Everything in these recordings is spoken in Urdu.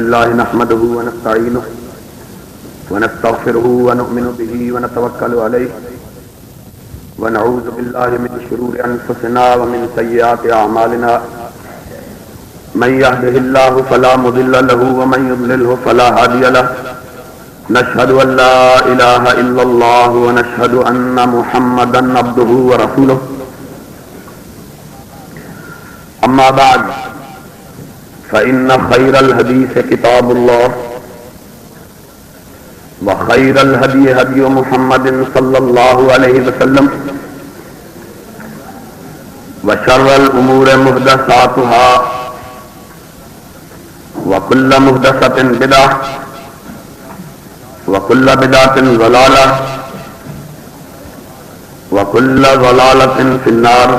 الله نحمده ونستعينه ونستغفره ونؤمن به ونتوكل عليه ونعوذ بالله من شرور أنفسنا ومن سيئات أعمالنا من يهده الله فلا مضل له ومن يضلله فلا هادي له نشهد أن لا إله إلا الله ونشهد أن محمدا عبده ورسوله أما بعد فإن خير الحديث كتاب الله وخير الهدي هدي محمد صلى الله عليه وسلم وشر الأمور محدثاتها وكل محدثة بدعة وكل بدعة ضلالة وكل ضلالة في النار.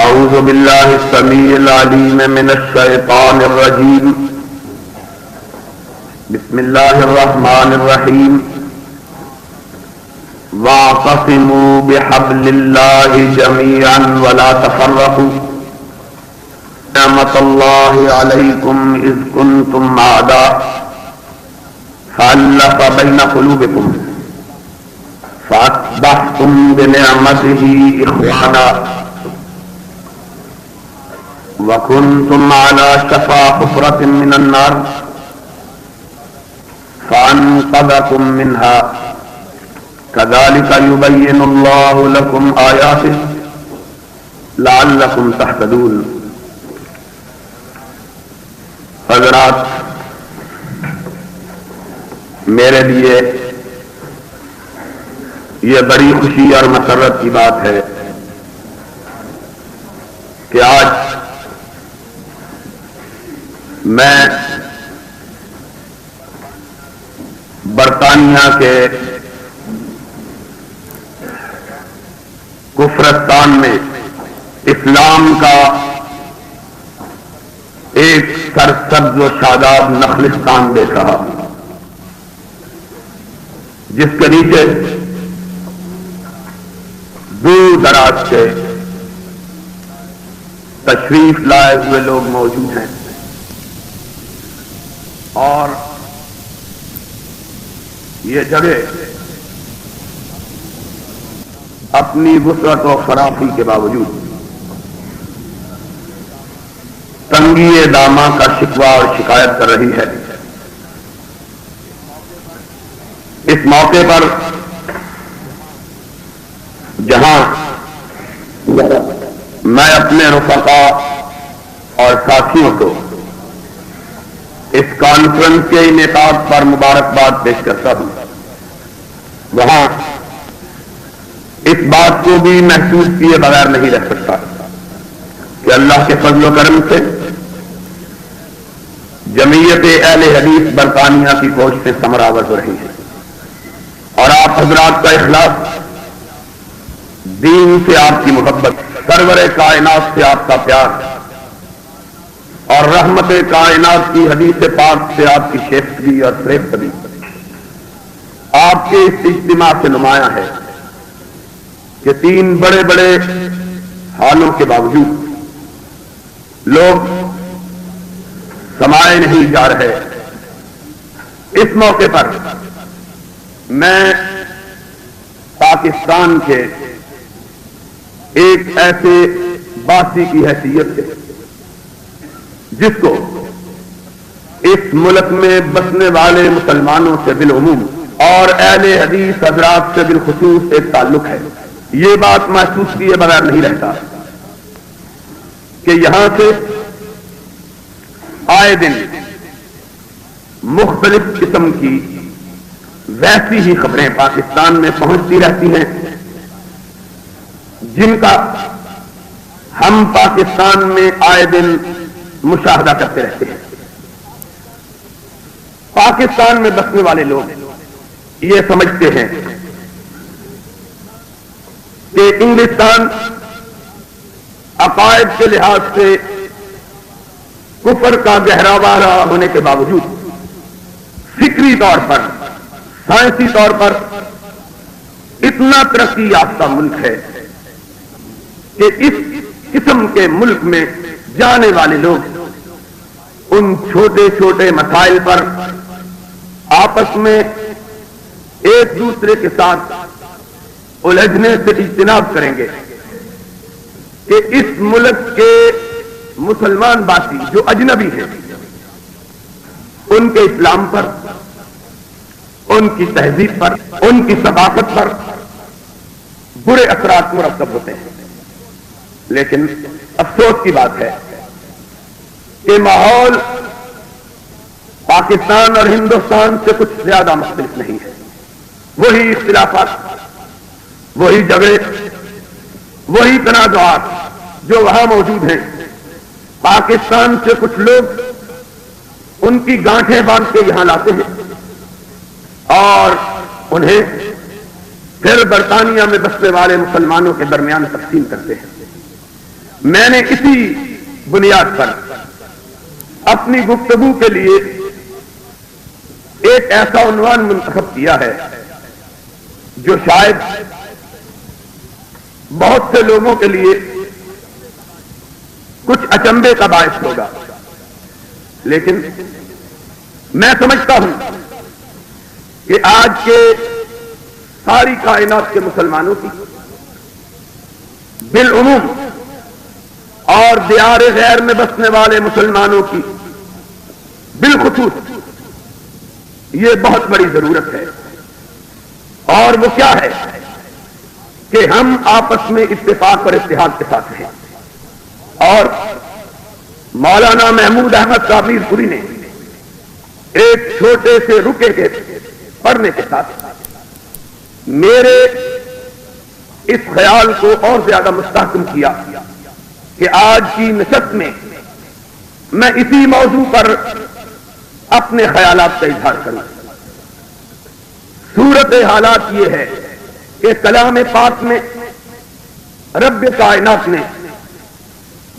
أعوذ بالله السميع العليم من الشيطان الرجيم. بسم الله الرحمن الرحيم. واعتصموا بحبل الله جميعا ولا تفرقوا نعمة الله عليكم إذ كنتم أعداء فألف بين قلوبكم فأصبحتم بنعمته إخوانا وكنتم على شفا حفرة من النار فأنقذكم منها كذلك يبين الله لكم آياته لعلكم تهتدون. حضرات، میرے لیے یہ بڑی خوشی اور مسرت کی بات ہے کہ آج میں برطانیہ کے کفرستان میں اسلام کا ایک سرسبز و شاداب نخلستان دیکھ رہا ہوں، جس کے نیچے دور دراز سے تشریف لائے ہوئے لوگ موجود ہیں اور یہ جگہ اپنی وسعت و فراخی کے باوجود تنگی داماں کا شکوہ اور شکایت کر رہی ہے. اس موقع پر جہاں میں اپنے رفقا اور ساتھیوں کو اس کانفرنس کے انعقاد پر مبارکباد پیش کرتا ہوں، وہاں اس بات کو بھی محسوس کیے بغیر نہیں رہ سکتا کہ اللہ کے فضل و کرم سے جمعیت اہل حدیث برطانیہ کی فوج سے ثمر آور ہو رہی ہے اور آپ حضرات کا اخلاص، دین سے آپ کی محبت، سرور کائنات سے آپ کا پیار اور رحمت کائنات کی حدیث پاک سے آپ کی شیفتگی اور فریفتگی آپ کے اس اجتماع سے نمایاں ہے کہ تین بڑے بڑے حالوں کے باوجود لوگ سمائے نہیں جا رہے. اس موقع پر میں پاکستان کے ایک ایسے باسی کی حیثیت سے جس کو اس ملک میں بسنے والے مسلمانوں سے بالعموم اور اہل حدیث حضرات سے بالخصوص ایک تعلق ہے، یہ بات محسوس کیے بغیر نہیں رہتا کہ یہاں سے آئے دن مختلف قسم کی ویسی ہی خبریں پاکستان میں پہنچتی رہتی ہیں جن کا ہم پاکستان میں آئے دن مشاہدہ کرتے رہتے ہیں. پاکستان میں بسنے والے لوگ یہ سمجھتے ہیں کہ انگلستان عقائد کے لحاظ سے کفر کا گہراوا رہا ہونے کے باوجود فکری طور پر، سائنسی طور پر اتنا ترقی یافتہ ملک ہے کہ اس قسم کے ملک میں جانے والے لوگ ان چھوٹے چھوٹے مسائل پر آپس میں ایک دوسرے کے ساتھ الجھنے سے اجتناب کریں گے کہ اس ملک کے مسلمان باسی جو اجنبی ہیں ان کے اسلام پر، ان کی تہذیب پر، ان کی ثقافت پر برے اثرات مرتب ہوتے ہیں. لیکن افسوس کی بات ہے کہ ماحول پاکستان اور ہندوستان سے کچھ زیادہ مختلف نہیں ہے. وہی اختلافات، وہی جھگڑے، وہی تنازعات جو وہاں موجود ہیں. پاکستان سے کچھ لوگ ان کی گانٹھیں باندھ کے یہاں لاتے ہیں اور انہیں پھر برطانیہ میں بسنے والے مسلمانوں کے درمیان تقسیم کرتے ہیں. میں نے اسی بنیاد پر اپنی گفتگو کے لیے ایک ایسا عنوان منتخب کیا ہے جو شاید بہت سے لوگوں کے لیے کچھ اچنبے کا باعث ہوگا، لیکن میں سمجھتا ہوں کہ آج کے ساری کائنات کے مسلمانوں کی بالعموم اور دیار غیر میں بسنے والے مسلمانوں کی بالخصوص یہ بہت بڑی ضرورت ہے. اور وہ کیا ہے کہ ہم آپس میں اتفاق اور اتحاد کے ساتھ ہیں. اور مولانا محمود احمد صاحب پوری نے ایک چھوٹے سے رکے کے پڑھنے کے ساتھ میرے اس خیال کو اور زیادہ مستحکم کیا کہ آج کی نشست میں میں اسی موضوع پر اپنے خیالات کا اظہار کروں. صورت حالات یہ ہے کہ کلام پاک میں رب کائنات نے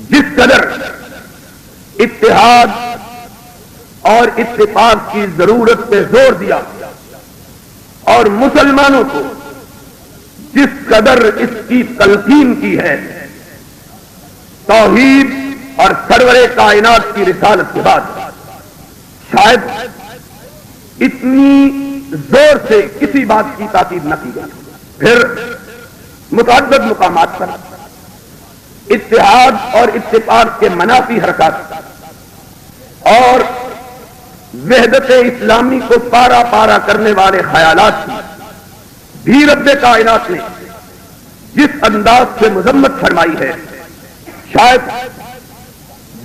جس قدر اتحاد اور اتفاق کی ضرورت پہ زور دیا اور مسلمانوں کو جس قدر اس کی تلقین کی ہے، توحید اور سرور کائنات کی رسالت کے بعد شاید اتنی زور سے کسی بات کی تاکید نہ کی گئی. پھر متعدد مقامات پر اتحاد اور اتفاق کے منافی حرکات اور وحدت اسلامی کو پارا پارا کرنے والے خیالات کی بھی رب کائنات نے جس انداز سے مذمت فرمائی ہے، شاید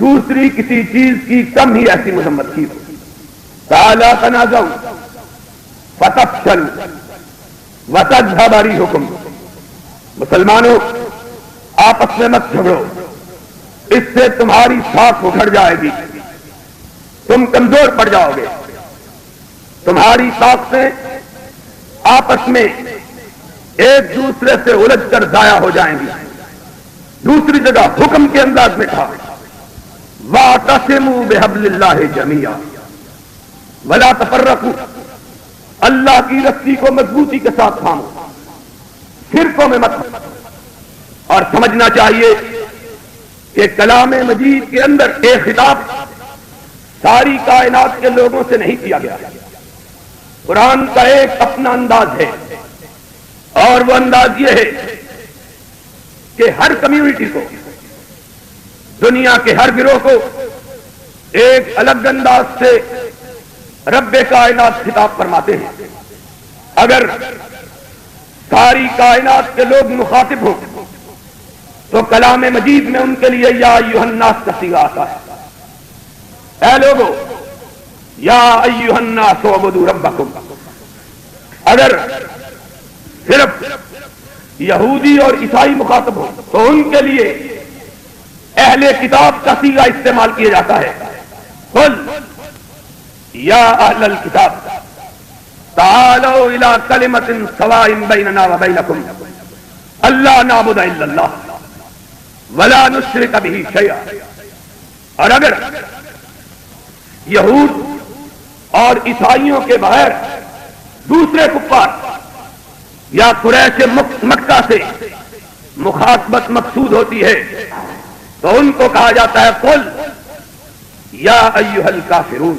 دوسری کسی چیز کی کم ہی ایسی مذمت کی ہو. تعالی تنازعوا فتفشلوا وتذهب ريحكم. مسلمانوں آپس میں مت جھگڑو، اس سے تمہاری ساکھ اکھڑ جائے گی، تم کمزور پڑ جاؤ گے، تمہاری طاقتیں آپس میں ایک دوسرے سے الجھ کر ضائع ہو جائیں گی. دوسری جگہ حکم کے انداز میں تھا وَاعْتَصِمُوا بِحَبْلِ اللَّهِ جَمِيعًا وَلَا تَفَرَّقُوا. اللہ کی رسی کو مضبوطی کے ساتھ تھامو، فرقوں میں مت. اور سمجھنا چاہیے کہ کلام مجید کے اندر ایک خطاب ساری کائنات کے لوگوں سے نہیں کیا گیا. قرآن کا ایک اپنا انداز ہے اور وہ انداز یہ ہے کہ ہر کمیونٹی کو، دنیا کے ہر گروہ کو ایک الگ انداز سے رب کائنات خطاب فرماتے ہیں. اگر ساری کائنات کے لوگ مخاطب ہوں تو کلام مجید میں ان کے لیے یا ایھا الناس کا صیغہ آتا ہے. اے لوگو یا ایھا الناس اعبدوا ربکم. اگر صرف یہودی اور عیسائی مخاطب ہوں تو ان کے لیے اہل کتاب کا صیغہ استعمال کیا جاتا ہے. قل یا اہل الکتاب تعالوا الی کلمۃ سواء بیننا وبینکم الا نعبد الا اللہ ولا نشرک به شیئا. اور اگر یہود اور عیسائیوں کے بغیر دوسرے کفار یا قریش مکہ سے مخاطبت مقصود ہوتی ہے تو ان کو کہا جاتا ہے قل یا ایھا الکافرون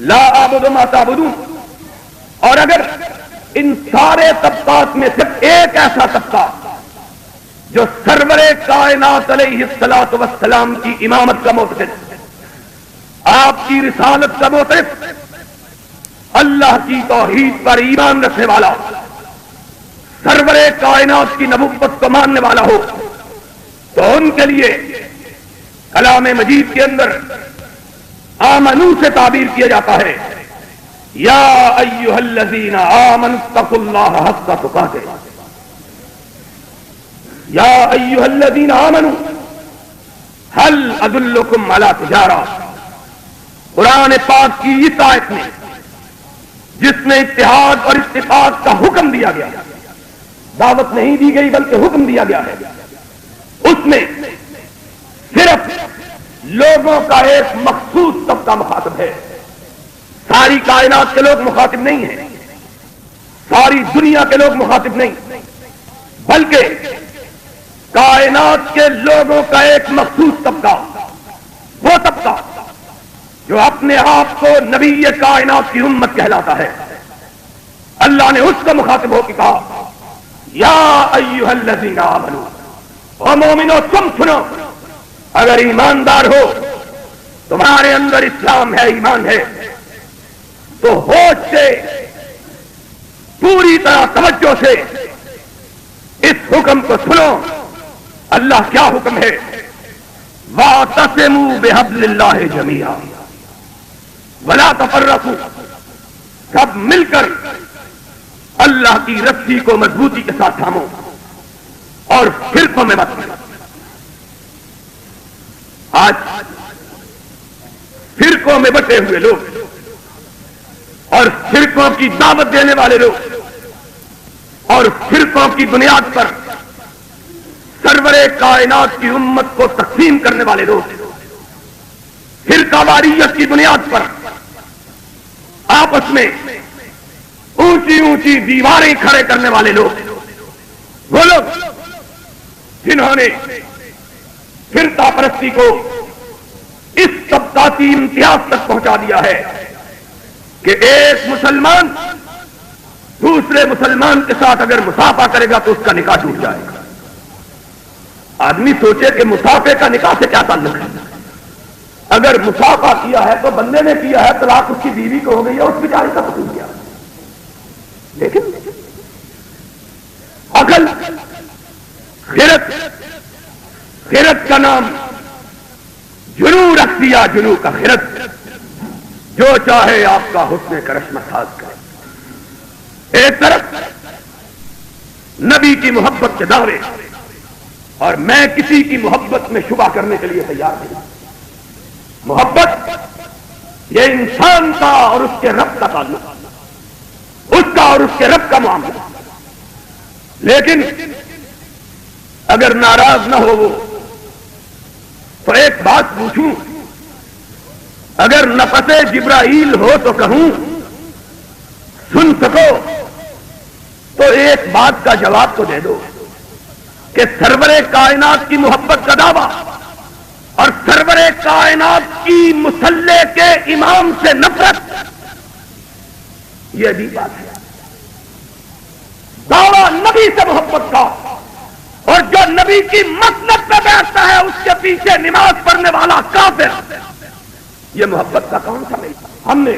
لا اعبد ما تعبدون. اور اگر ان سارے طبقات میں صرف ایک ایسا طبقہ جو سرور کائنات علیہ الصلوۃ والسلام کی امامت کا معتقد، آپ کی رسالت کا معترف، اللہ کی توحید پر ایمان رکھنے والا، سرور کائنات کی نبوت کو ماننے والا ہو، تو ان کے لیے کلام مجید کے اندر آمنو سے تعبیر کیا جاتا ہے، یا ایھا الذین آمنوا اتقوا اللہ حق تقاتہ. یا ایھا الذین آمنوا هل ادلکم علی تجارہ. قرآن پاک کی اس آیت میں جس میں اتحاد اور اتفاق کا حکم دیا گیا، دعوت نہیں دی گئی بلکہ حکم دیا گیا ہے، اس میں صرف لوگوں کا ایک مخصوص طبقہ مخاطب ہے. ساری کائنات کے لوگ مخاطب نہیں ہیں، ساری دنیا کے لوگ مخاطب نہیں، بلکہ کائنات کے لوگوں کا ایک مخصوص طبقہ، وہ طبقہ جو اپنے آپ کو نبی کائنات کی امت کہلاتا ہے. اللہ نے اس کو مخاطب ہو کے کہا، یا ایھا الذین آمنوا، او مومنو تم سنو، اگر ایماندار ہو، تمہارے اندر اسلام ہے، ایمان ہے، تو ہوش سے پوری طرح توجہ سے اس حکم کو سنو. اللہ کیا حکم ہے؟ وَاعْتَصِمُوا بِحَبْلِ اللَّهِ جَمِيعًا وَلَا تَفَرَّقُوا. سب مل کر اللہ کی رسی کو مضبوطی کے ساتھ تھامو اور فرقوں میں مت بنو. آج فرقوں میں بٹے ہوئے لوگ اور فرقوں کی دعوت دینے والے لوگ اور فرقوں کی بنیاد پر سرور کائنات کی امت کو تقسیم کرنے والے لوگ، فرقہ واریت کی بنیاد پر آپس میں اونچی اونچی دیواریں کھڑے کرنے والے لوگ، وہ لوگ جنہوں نے فرقہ پرستی کو اس طبقاتی امتیاز تک پہنچا دیا ہے کہ ایک مسلمان دوسرے مسلمان کے ساتھ اگر مصافحہ کرے گا تو اس کا نکاح ٹوٹ جائے گا. آدمی سوچے کہ مصافحے کا نکاح سے کیا تعلق ہے؟ اگر مصافحہ کیا ہے تو بندے نے کیا ہے، طلاق اس کی بیوی کو ہو گئی ہے، اس بیچارے کا قصور کیا. لیکن عقل، خیرت کا نام جنو رکھ دیا، جنو کا خیرت، جو چاہے آپ کا حسن کرش مساز کرے. ایک طرف نبی کی محبت کے دعوے، اور میں کسی کی محبت میں شبہ کرنے کے لیے تیار نہیں. محبت یہ انسان کا اور اس کے رب کا تعلق، اس کا اور اس کے رب کا معاملہ. لیکن اگر ناراض نہ ہو وہ، تو ایک بات پوچھوں، اگر نفس جبرائیل ہو تو کہوں سن سکو، تو ایک بات کا جواب تو دے دو کہ سرور کائنات کی محبت کا دعویٰ اور سرور کائنات کی مصلی کے امام سے نفرت، یہ بھی بات ہے. دعویٰ نبی سے محبت کا، اور جو نبی کی مسند پہ بیٹھتا ہے اس کے پیچھے نماز پڑھنے والا کافر، یہ محبت کا کون سا نہیں. ہم نے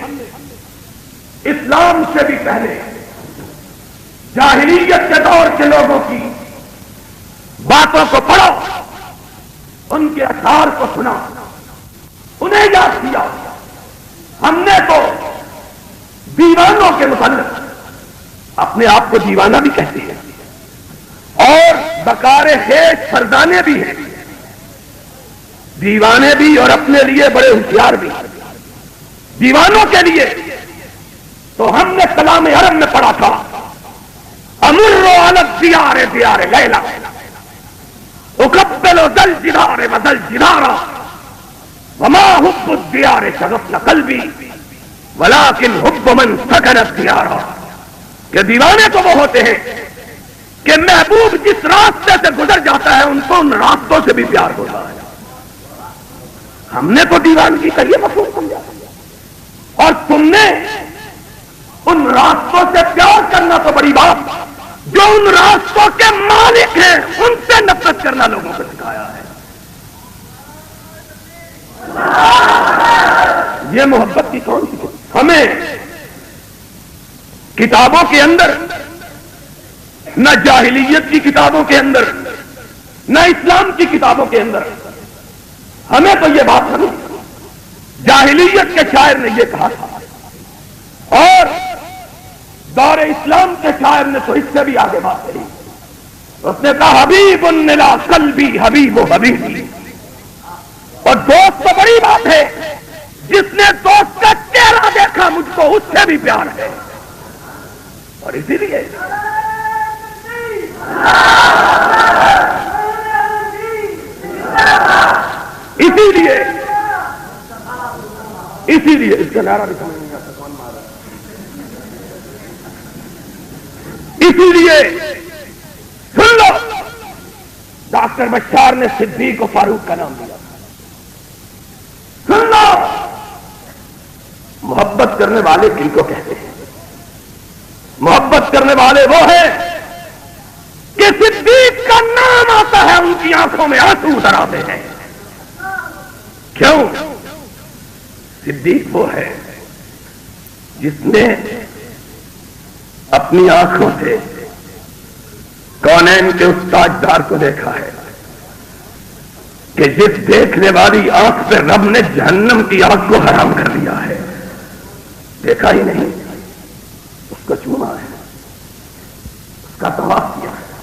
اسلام سے بھی پہلے جاہلیت کے دور کے لوگوں کی باتوں کو پڑھا، ان کے اشعار کو سنا، انہیں یاد کیا. ہم نے تو دیوانوں کے متعلق، اپنے آپ کو دیوانہ بھی کہتے ہیں اور بکار خیش فرزانے بھی ہیں، دیوانے بھی اور اپنے لیے بڑے ہوشیار بھی. دیوانوں کے لیے تو ہم نے کلام عرب میں پڑھا تھا، امر علی الدیار دیار لیلا اقبل ذل جدار وذل جدارا وما حب الدیار شغفنا قلبی ولکن حب من سکن الدیارا. کہ دیوانے تو وہ ہوتے ہیں کہ محبوب جس راستے سے گزر جاتا ہے ان کو ان راستوں سے بھی پیار ہوتا ہے. ہم نے تو دیوانگی کا یہ مفہوم سمجھا، اور تم نے ان راستوں سے پیار کرنا تو بڑی بات، جو ان راستوں کے مالک ہیں ان سے نفرت کرنا لوگوں کو سکھایا ہے۔ یہ محبت کی کون سی؟ ہمیں کتابوں کے اندر، نہ جاہلیت کی کتابوں کے اندر، نہ اسلام کی کتابوں کے اندر ہمیں تو یہ بات سمجھ، جاہلیت کے شاعر نے یہ کہا تھا، اور دور اسلام کے شاعر نے تو اس سے بھی آگے بات کہی، اس نے کہا حبیب النلا قلبی حبیب و حبیبی، اور دوست تو بڑی بات ہے، جس نے دوست کا چہرہ دیکھا مجھ کو اس سے بھی پیار ہے، اور اسی لیے اس کا نعرہ بھی سمجھ نہیں آتا کون مارا، اسی لیے سن لو، ڈاکٹر بشار نے صدیق و فاروق کا نام دیا، سن لو، محبت کرنے والے کن کو کہتے ہیں؟ محبت کرنے والے وہ ہیں کہ صدیق کا نام آتا ہے ان کی آنکھوں میں آنسو اتر آتے ہیں۔ کیوں؟ صدیق وہ ہے جس نے اپنی آنکھوں سے کونین کے اس تاجدار کو دیکھا ہے کہ جس دیکھنے والی آنکھ پہ رب نے جہنم کی آگ کو حرام کر دیا ہے، دیکھا ہی نہیں، اس کو چوما ہے، اس کا طواف کیا ہے،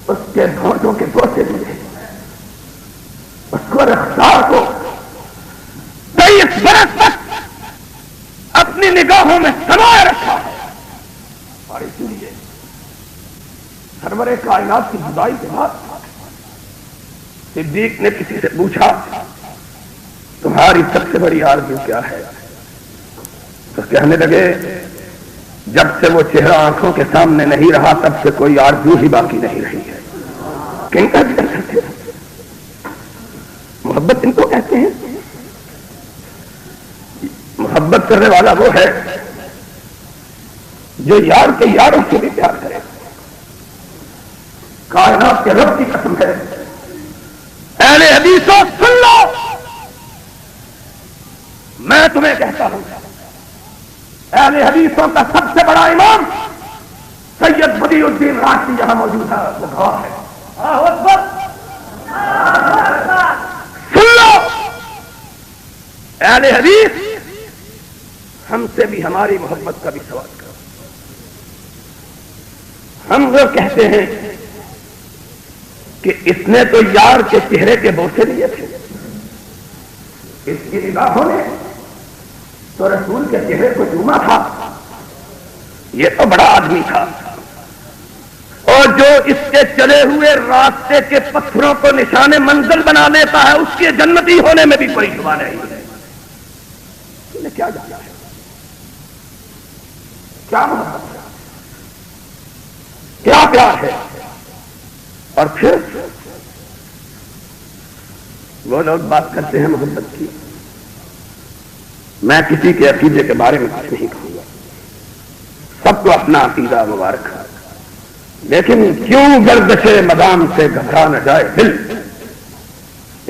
اس کے بھونٹوں کے بوسے دیے، اس کو رفتار کو 23 برس تک اپنی نگاہوں میں سمائے رکھا ہے، اور اسی لیے سرور کائنات کی جدائی کے بعد صدیق نے کسی سے پوچھا تمہاری سب سے بڑی آرزو کیا ہے؟ تو کہنے لگے جب سے وہ چہرہ آنکھوں کے سامنے نہیں رہا تب سے کوئی آرزو ہی باقی نہیں رہی ہے۔ کن کا ذکر کرتے ہیں؟ محبت ان کو کہتے ہیں؟ محبت کرنے والا وہ ہے جو یار کے یاروں سے بھی پیار کرے۔ کائنات کے رب کی قسم ہے، اہل حدیثوں سن لو، میں تمہیں کہتا ہوں اہل حدیثوں کا سب سے بڑا امام سید بدیع الدین راشدی یہاں موجود ہے، وہ گواہ ہے۔ سن لو اہل حدیث، ہم سے بھی ہماری محبت کا بھی سوال کرو۔ ہم وہ کہتے ہیں کہ اس نے تو یار کے چہرے کے بوسے لیے تھے، اس کی نگاہوں نے تو رسول کے چہرے کو چوما تھا، یہ تو بڑا آدمی تھا، اور جو اس کے چلے ہوئے راستے کے پتھروں کو نشان منزل بنا لیتا ہے اس کے جنتی ہونے میں بھی کوئی شبہ نہیں ہے۔ انہیں کیا جانا ہے؟ کیا محبت ہے؟ کیا پیار ہے؟ اور پھر وہ لوگ بات کرتے ہیں محبت کی، میں کسی کے عقیدے کے بارے میں کچھ نہیں کہوں گا، سب کو اپنا عقیدہ مبارک ہے، لیکن کیوں گردش مدام سے گھبرا نہ جائے دل،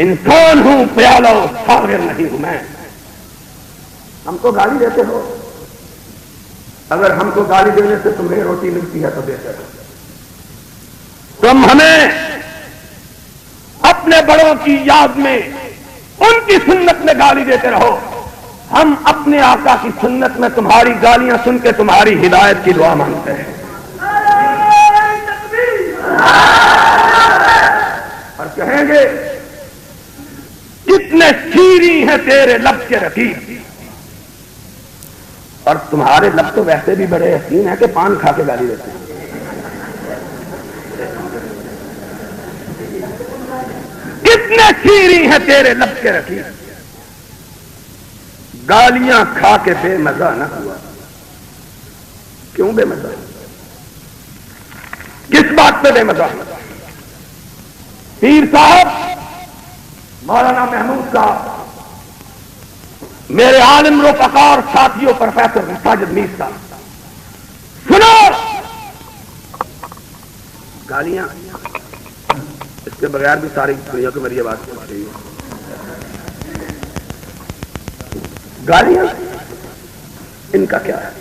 انسان ہوں پیالہ ساغر نہیں ہوں میں۔ ہم کو گالی دیتے ہو، اگر ہم کو گالی دینے سے تمہیں روٹی ملتی ہے تو بہتر ہے، تم ہمیں اپنے بڑوں کی یاد میں ان کی سنت میں گالی دیتے رہو، ہم اپنے آقا کی سنت میں تمہاری گالیاں سن کے تمہاری ہدایت کی دعا مانگتے ہیں۔ اور کہیں گے کتنے شیریں ہیں تیرے لب کے رقیب، اور تمہارے لب تو ویسے بھی بڑے حسین ہیں کہ پان کھا کے گالی دیتے ہیں۔ کتنے شیریں ہیں تیرے لب کے رقیب، گالیاں کھا کے بے مزہ نہ ہوا۔ کیوں بے مزہ؟ کس بات پہ بے مزہ؟ پیر صاحب مولانا محمود صاحب، میرے عالم روپکار ساتھیوں پروفیسر ساجد میر صاحب، سنو گالیاں اس کے بغیر بھی ساری دنیا کو میری آواز پہنچ رہی ہے. گالیاں ان کا کیا ہے؟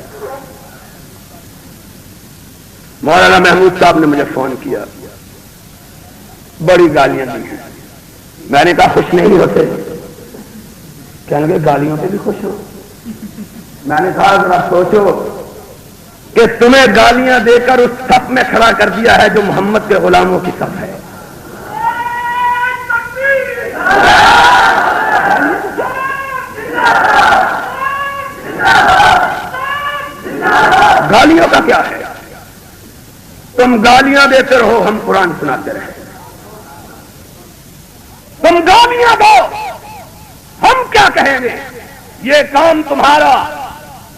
مولانا محمود صاحب نے مجھے فون کیا، بڑی گالیاں دی ہیں. میں نے کہا خوش نہیں ہوتے؟ کہنے لگے گالیوں پہ بھی خوش ہو. میں نے کہا ذرا سوچو کہ تمہیں گالیاں دے کر اس صف میں کھڑا کر دیا ہے جو محمد کے غلاموں کی صف ہے. گالیوں کا کیا ہے؟ تم گالیاں دیتے رہو، ہم قرآن سناتے رہے. تم گالیاں دو، ہم کیا کہیں گے؟ یہ کام تمہارا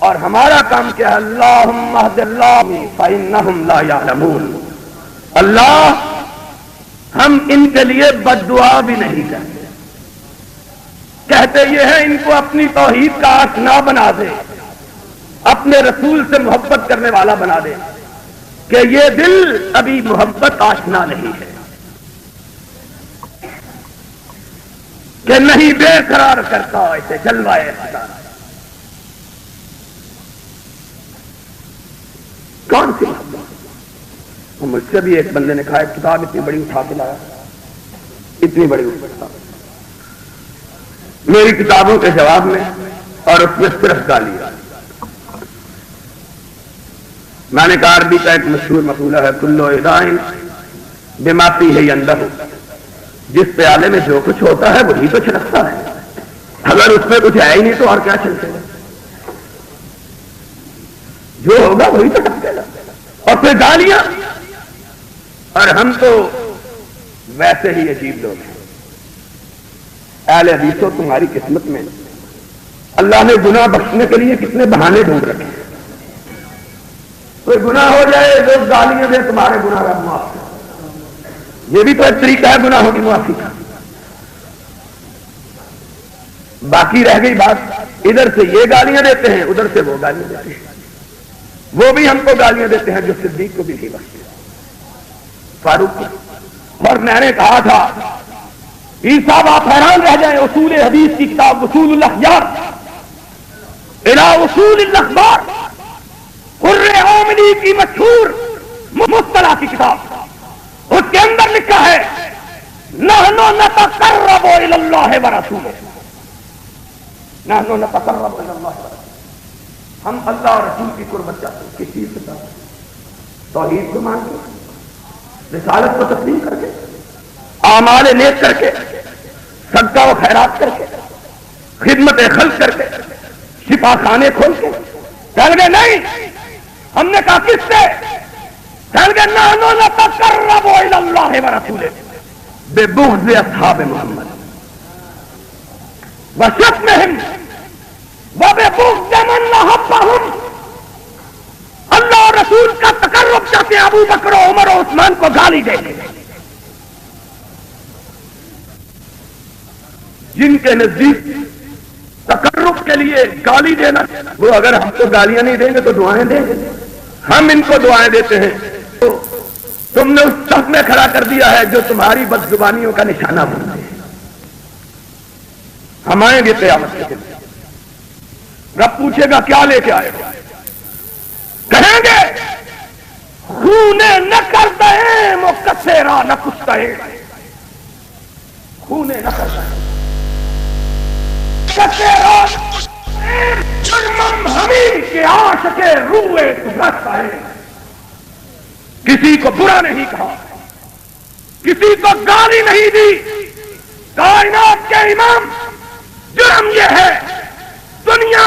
اور ہمارا کام کیا ہے؟ اللہم اہد اللہ فإنہم لا یعلمون. اللہ ہم ان کے لیے بد دعا بھی نہیں کرتے، کہتے یہ ہے ان کو اپنی توحید کا آشنا بنا دے، اپنے رسول سے محبت کرنے والا بنا دے، کہ یہ دل ابھی محبت آشنا نہیں ہے، کہ نہیں بے قرار کرتا ایسے جلوائے ستارہ. کون سی محبت؟ مجھ سے بھی ایک بندے نے کہا ایک کتاب اتنی بڑی اٹھا کے لایا، اتنی بڑی کتاب میری کتابوں کے جواب میں، اور اس میں صرف گالی. میں نے کہا عربی کا ایک مشہور مقولہ ہے کلو ادائن بما فیہ اندہ، جس پیالے میں جو کچھ ہوتا ہے وہی تو چھلکتا ہے، اگر اس میں کچھ ہے ہی نہیں تو اور کیا چھلکے گا؟ جو ہوگا وہی تو ٹپکے گا. اور پھر گالیاں. اور ہم تو ویسے ہی عجیب لوگ ہیں. اہل حدیثوں تمہاری قسمت میں اللہ نے گناہ بخشنے کے لیے کتنے بہانے ڈھونڈ رکھے ہیں. کوئی گناہ ہو جائے لوگ گالیاں دیں تمہارے گناہ کا معاف. یہ بھی تو ایک طریقہ ہے گناہوں کی معافی کا. باقی رہ گئی بات، ادھر سے یہ گالیاں دیتے ہیں، ادھر سے وہ گالیاں دیتے ہیں. وہ بھی ہم کو گالیاں دیتے ہیں جو صدیق کو بھی نہیں بخشے، فاروق کو. اور میں نے کہا تھا پیر صاحب آپ حیران رہ جائیں، اصول حدیث کی کتاب اصول الاخیار الى اصول الاخبار، قرۃ عاملی کی مشہور مصطلح کی کتاب، اس کے اندر لکھا ہے نحن نتقرب الى اللہ ورسولہ، نحن نتقرب الى اللہ ورسولہ، ہم اللہ اور رسول کی قربت چاہتے ہیں. کس چیز سے چاہتے ہیں؟ توحید کو مان کے، رسالت کو تسلیم کر کے، اعمال نیک کر کے، صدقہ و خیرات کر کے، خدمت خلق کر کے، شفا خانے کھول کے. کہہ گے نہیں، ہم نے کہا کس سے؟ کہہ گے نحن نتقرب الى اللہ ورسولہ ببغض اصحاب محمد وشتمہم وببغض من احبہم. اللہ اور رسول کا تقرب چاہتے ہیں ابو بکر و عمر و عثمان کو گالی دے کے. جن کے نزدیک تقرب کے لیے گالی دینا، وہ اگر ہم کو گالیاں نہیں دیں گے تو دعائیں دیں گے. ہم ان کو دعائیں دیتے ہیں. تو تم نے اس صف میں کھڑا کر دیا ہے جو تمہاری بد زبانیوں کا نشانہ بنتے ہیں. ہم آئیں گے قیامت کے دن، رب پوچھے گا کیا لے کے آئے ہو؟ کہیں گے خونے نہ کر دیں مکسرا نہ کچھ خونے نہ کر دیں ہمیں کے عاشق روئے ہے. کسی کو برا نہیں کہا، کسی کو گالی نہیں دی. کائنات کے امام، جرم یہ ہے دنیا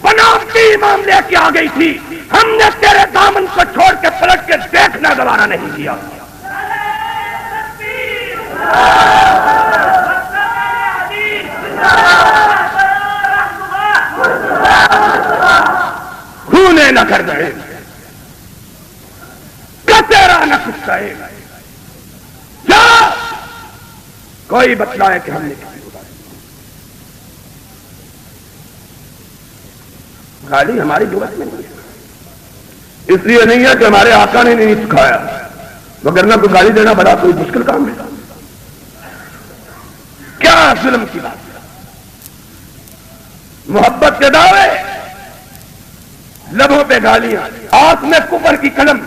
بناوٹی امام لے کے آ گئی تھی، ہم نے تیرے دامن کو چھوڑ کے پلٹ کے دیکھنا گوارا نہیں کیا. خونے نہ کر دے، کترا نہ کچھ کہے. کوئی بتلائے کہ ہم نے کسی کو گالی ہماری لغت میں نہیں ہے، اس لیے نہیں ہے کہ ہمارے آقا نے نہیں سکھایا، وگرنہ کو گالی دینا بڑا کوئی مشکل کام ہے۔ کیا ظلم کی بات ہے، محبت کے دعوے، لبوں پہ گالیاں، ہاتھ میں کفر کی قلم،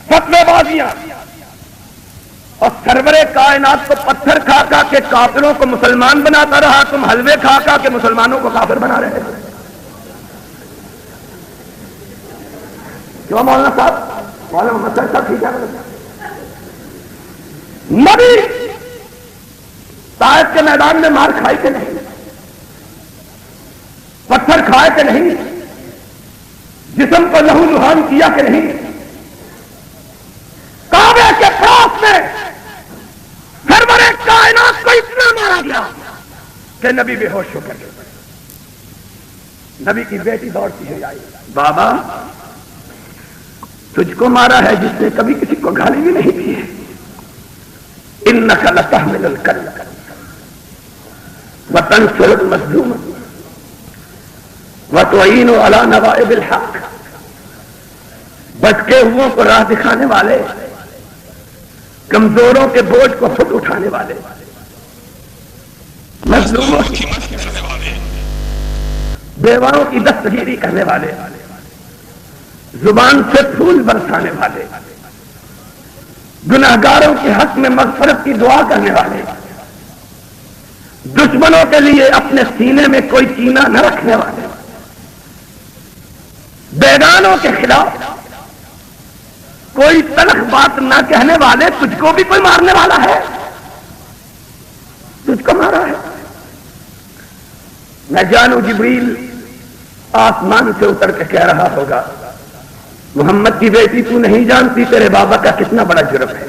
فتوے بازیاں، اور سرور کائنات کو پتھر کھا کھا کے کافروں کو مسلمان بناتا رہا، تم حلوے کھا کھا کے مسلمانوں کو کافر بنا رہے ہو۔ کیوں مولانا صاحب، مولانا محمد صاحب ٹھیک ہے؟ نبی طائف کے میدان میں مار کھائی کہ نہیں؟ پتھر کھائے کہ نہیں؟ جسم کو لہو لہان کیا کہ نہیں؟ کعبے کے پاس میں سرور کائنات کو اتنا مارا گیا کہ نبی بے ہوش ہو کر گئے۔ نبی کی بیٹی دوڑتی ہے آئی، بابا تجھ کو مارا ہے جس نے کبھی کسی کو گالی بھی نہیں دی ہے۔ انک لتحمل الکل وتنصر المظلوم وتعین علی نوائب الحق، بچکے ہوئوں کو راہ دکھانے والے، کمزوروں کے بوجھ کو خود اٹھانے والے، مظلوموں کی مدد کرنے والے، بیواؤں کی دستگیری کرنے والے، زبان سے پھول برسانے والے، گناہگاروں کے حق میں مغفرت کی دعا کرنے والے، دشمنوں کے لیے اپنے سینے میں کوئی کینہ نہ رکھنے والے، بیگانوں کے خلاف کوئی تلخ بات نہ کہنے والے، تجھ کو بھی کوئی مارنے والا ہے؟ تجھ کو مارا ہے؟ میں جانوں جبریل آسمان سے اتر کے کہہ رہا ہوگا، محمد کی بیٹی تو نہیں جانتی تیرے بابا کا کتنا بڑا جرم ہے۔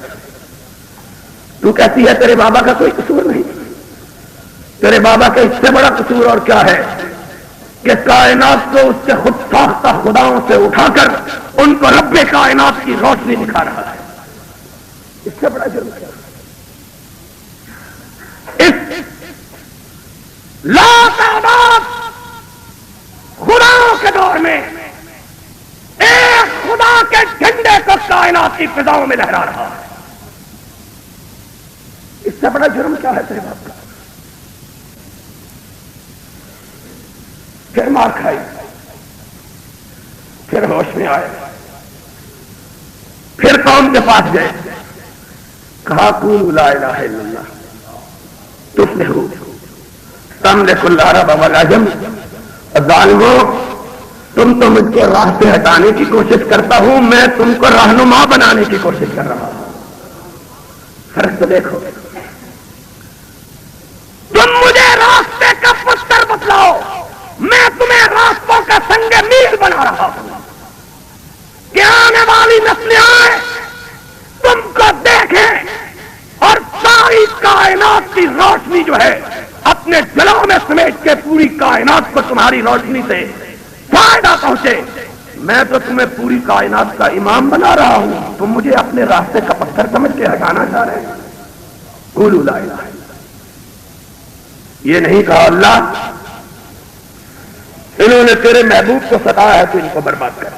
تو کہتی ہے تیرے بابا کا کوئی قصور نہیں، تیرے بابا کا اس سے بڑا قصور اور کیا ہے کہ کائنات کو اس سے خود ساختہ خداؤں سے اٹھا کر ان کو رب کائنات کی روشنی دکھا رہا ہے۔ اس سے بڑا جرم کیا ہے؟ اس لاتعداد خداؤں کے دور میں ایک خدا کے جھنڈے کو کائنات کی فضاؤں میں لہرا رہا ہے۔ اس سے بڑا جرم کیا ہے تیرے باپ کا؟ پھر مار کھائی، پھر ہوش میں آئے، پھر قوم کے پاس گئے، کہا قولوا لا الہ الا اللہ تفلحوا تملک العرب والعجم۔ ظالموں، تم تو مجھ کو راہ سے ہٹانے کی کوشش کرتا ہوں، میں تم کو رہنما بنانے کی کوشش کر رہا ہوں۔ فرق تو دیکھو، تم مجھے راستے کا پتھر بتلاؤ، میں تمہیں راستوں کا سنگ میل بنا رہا ہوں کہ آنے والی نسلیں آئیں، تم کو دیکھیں اور ساری کائنات کی روشنی جو ہے اپنے دلوں میں سمیٹ کے پوری کائنات کو تمہاری روشنی سے فائدہ پہنچے۔ میں تو تمہیں پوری کائنات کا امام بنا رہا ہوں، تم مجھے اپنے راستے کا پتھر سمجھ کے ہٹانا چاہ رہے ہیں۔ قولوا لا الہ الا اللہ، یہ نہیں کہا اللہ انہوں نے تیرے محبوب کو ستایا ہے تو ان کو برباد کر۔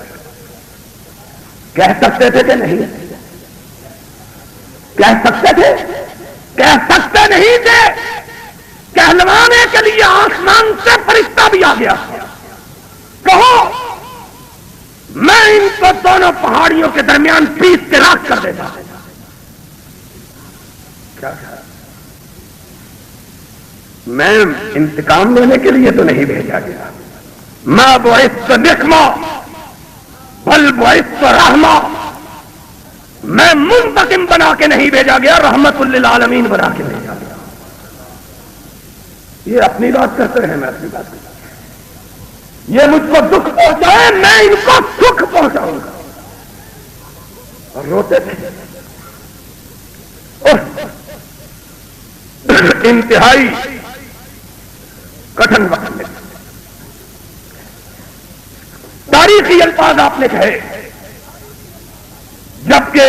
کہہ سکتے تھے کہ نہیں؟ کہہ سکتے تھے؟ کہہ سکتے نہیں تھے؟ کہلوانے کے لیے آسمان سے فرشتہ بھی آ گیا، کہو میں ان کو دونوں پہاڑیوں کے درمیان پیس کے راکھ کر دیتا۔ کیا کہا؟ میں انتقام لینے کے لیے تو نہیں بھیجا گیا، ما بعثت نقما بل بعثت رحمہ، میں منتقم بنا کے نہیں بھیجا گیا، رحمت للعالمین بنا کے بھیجا گیا۔ یہ اپنی بات کرتے رہے، میں اپنی بات کرتا ہوں۔ یہ مجھ کو دکھ پہنچائے، میں ان کو سکھ پہنچاؤں گا۔ اور روتے تھے، انتہائی کٹھن وقت میں تاریخی الفاظ آپ نے کہے، جبکہ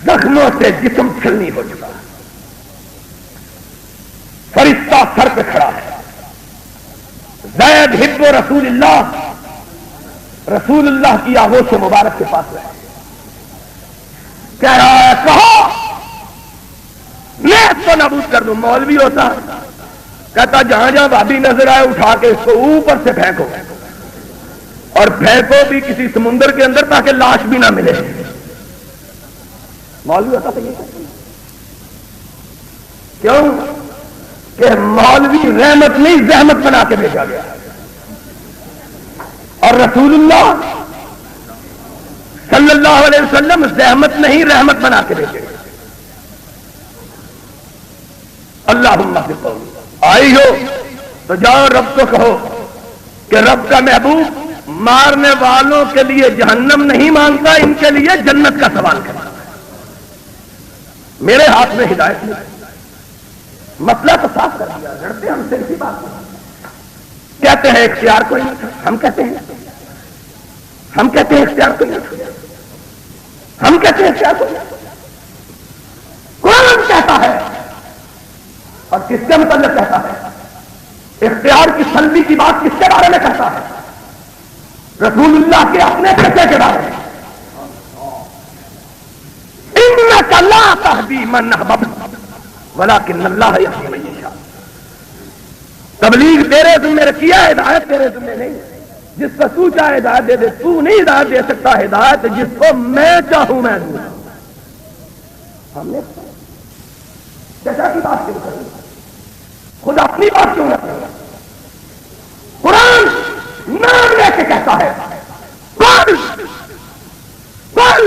زخم زخموں سے جسم چھلنی ہو چکا، فرشتہ سر پہ کھڑا ہے، زید حب رسول اللہ، رسول اللہ کی آغوش مبارک کے پاس رہے، کہہ رہا ہے کہو میں اس کو نابود کر دوں۔ مولوی ہوتا کہتا جہاں جہاں بھابی نظر آئے اٹھا کے اس کو اوپر سے پھینکو، اور پھینکو بھی کسی سمندر کے اندر تاکہ لاش بھی نہ ملے۔ مولوی ہوتا تو یہ کیوں کہ مولوی رحمت نہیں زحمت بنا کے بھیجا گیا، اور رسول اللہ صلی اللہ علیہ وسلم زحمت نہیں رحمت بنا کے بھیجے گئے۔ اللہم آئی ہو تو جاؤ رب کو کہو کہ رب کا محبوب مارنے والوں کے لیے جہنم نہیں مانگتا، ان کے لیے جنت کا سوال کرتا، میرے ہاتھ میں ہدایت نہیں۔ مسئلہ تو صاف کر دیا، لڑتے ہم سے اسی بات کو، کہتے ہیں اختیار کو نہیں، ہم کہتے ہیں اختیار کو نہیں، ہم کہتے ہیں اختیار کو نہیں۔ قرآن کہتا ہے، اور کس کے متعلق کہتا ہے؟ اختیار کی سلبی کی بات کس کے بارے میں کرتا ہے؟ رسول اللہ کے اپنے بیٹے کے بارے میں۔ انک لا تہدی من احببت ولکن اللہ یہدی من یشاء۔ تبلیغ تیرے ذمہ رکھیا، ہدایت تیرے ذمہ نہیں، جس کو تو چاہے ہدایت دے دے، تو نہیں ہدایت دے سکتا، ہدایت جس کو میں چاہوں میں دوں۔ ہم نے چچا کی بات کیوں کریں، خود اپنی بات کیوں نہ کریں؟ قرآن نام لے کے کہتا ہے قل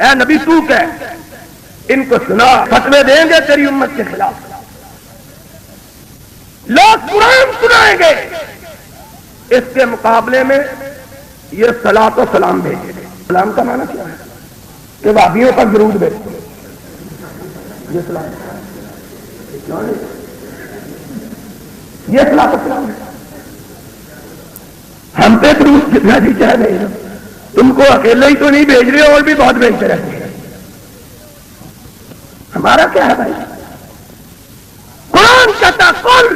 اے نبی تو کہہ، ان کو سنا، فتوے دیں گے تیری امت کے خلاف، لوگ قرآن سنائیں گے، اس کے مقابلے میں یہ صلاۃ و سلام بھیجیں گے۔ سلام کا معنی کیا ہے؟ کہ وابیوں پر درود بھیجتے ہیں، یہ سلام، یہ صلاۃ و سلام ہے۔ ہم پہ درود جتنا جی چاہے نہیں، تم کو اکیلے ہی تو نہیں بھیج رہے، اور بھی بہت بھیجتے رہتے ہیں۔ ہمارا کیا ہے بھائی؟ قرآن کہتا قل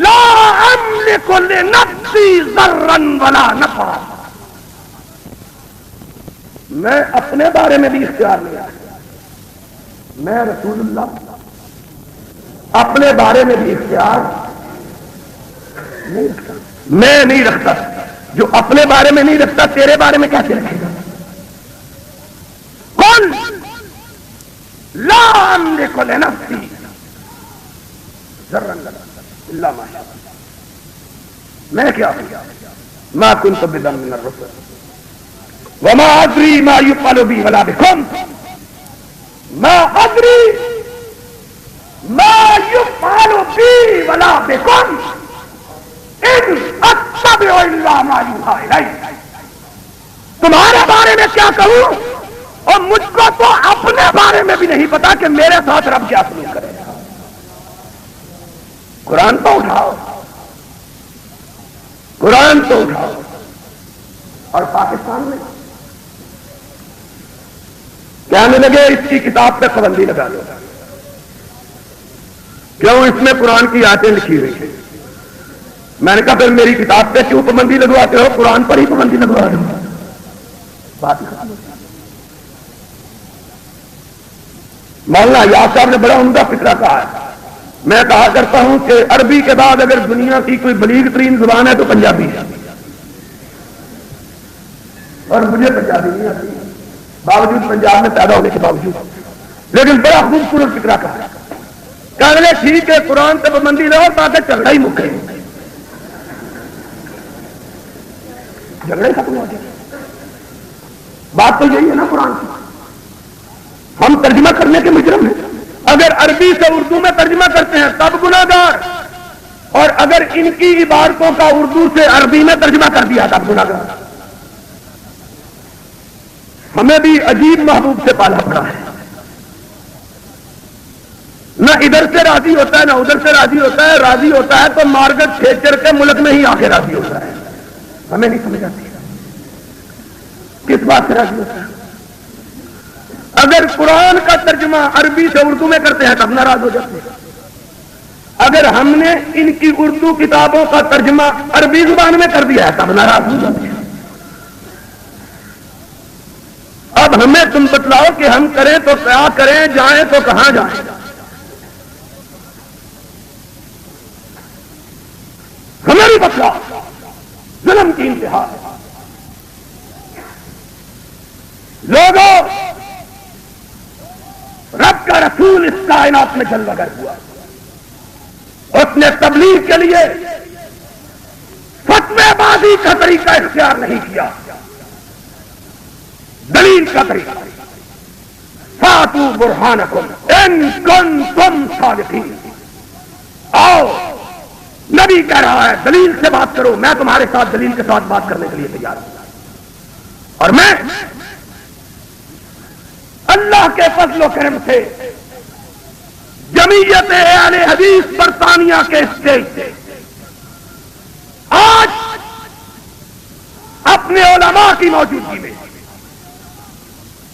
لا املک لنفسی ضرا ولا نفعا، میں اپنے بارے میں بھی اختیار نہیں رکھتا، میں رسول اللہ اپنے بارے میں بھی اختیار نہیں رکھتا، میں نہیں رکھتا۔ جو اپنے بارے میں نہیں رکھتا تیرے بارے میں کیسے رکھے گا؟ قل لا املک لنفسی ضرا الا ما شاء اللہ، میں کیا ما كنت بدعا من الرسل وما ادری ما يفعل بي ولا بكم، ما ادری ما يفعل بي ولا بكم ان اتبع الا ما يوحى الي۔ تمہارے بارے میں کیا کہوں، اور مجھ کو تو اپنے بارے میں بھی نہیں پتا کہ میرے ساتھ رب کیا سلوک کرے گا۔ قرآن تو اٹھاؤ، قرآن تو اٹھاؤ، اور پاکستان میں کہنے لگے اس کی کتاب پہ پابندی لگا دو، کیوں؟ اس میں قرآن کی آیتیں لکھی ہوئی ہیں۔ میں نے کہا پھر میری کتاب پہ کیوں پابندی لگواتے ہو؟ قرآن پر ہی پابندی لگوا دو، بات ہی ختم ہو جائے۔ مولانا یاد صاحب نے بڑا عمدہ فکرہ کہا ہے، میں کہا کرتا ہوں کہ عربی کے بعد اگر دنیا کی کوئی بلیغ ترین زبان ہے تو پنجابی ہے، اور مجھے پنجابی نہیں آتی باوجود پنجاب میں پیدا ہونے کے باوجود، لیکن بڑا خوبصورت فکرہ کہا، کہنے لگے ٹھیک ہے قرآن سے پابندی لو تاکہ جھگڑا ہی مکے، جھگڑے ختم ہو جائے۔ بات تو یہی ہے نا قرآن کی، ہم ترجمہ کرنے کے مجرم ہیں، اگر عربی سے اردو میں ترجمہ کرتے ہیں تب گناہگار، اور اگر ان کی عبارتوں کا اردو سے عربی میں ترجمہ کر دیا تب گناہگار۔ ہمیں بھی عجیب محبوب سے پالا پڑا ہے، نہ ادھر سے راضی ہوتا ہے نہ ادھر سے راضی ہوتا ہے، راضی ہوتا ہے تو مارگٹ کھیچر کے ملک میں ہی آ کے راضی ہوتا ہے، ہمیں نہیں سمجھ آتی کس بات سے راضی ہوتا ہے۔ اگر قرآن کا ترجمہ عربی سے اردو میں کرتے ہیں تب ناراض ہو جاتے ہیں، اگر ہم نے ان کی اردو کتابوں کا ترجمہ عربی زبان میں کر دیا ہے تب ناراض ہو جاتے ہیں۔ اب ہمیں تم بتلاؤ کہ ہم کریں تو کیا کریں، جائیں تو کہاں جائیں؟ ہمیں بھی بتلاؤ، ظلم کی انتہا ہے۔ لوگوں، رب کا رسول اس کائنات میں جلوہ گر ہوا، اس نے تبلیغ کے لیے فتوی بازی کا طریقہ اختیار نہیں کیا، دلیل کا طریقہ۔ فاتوا برہانکم ان کنتم صادقین، آؤ، نبی کہہ رہا ہے دلیل سے بات کرو، میں تمہارے ساتھ دلیل کے ساتھ بات کرنے کے لیے تیار ہوں۔ اور میں اللہ کے فضل و کرم سے جمعیت اہل حدیث برطانیہ کے اسٹیج سے آج اپنے علماء کی موجودگی میں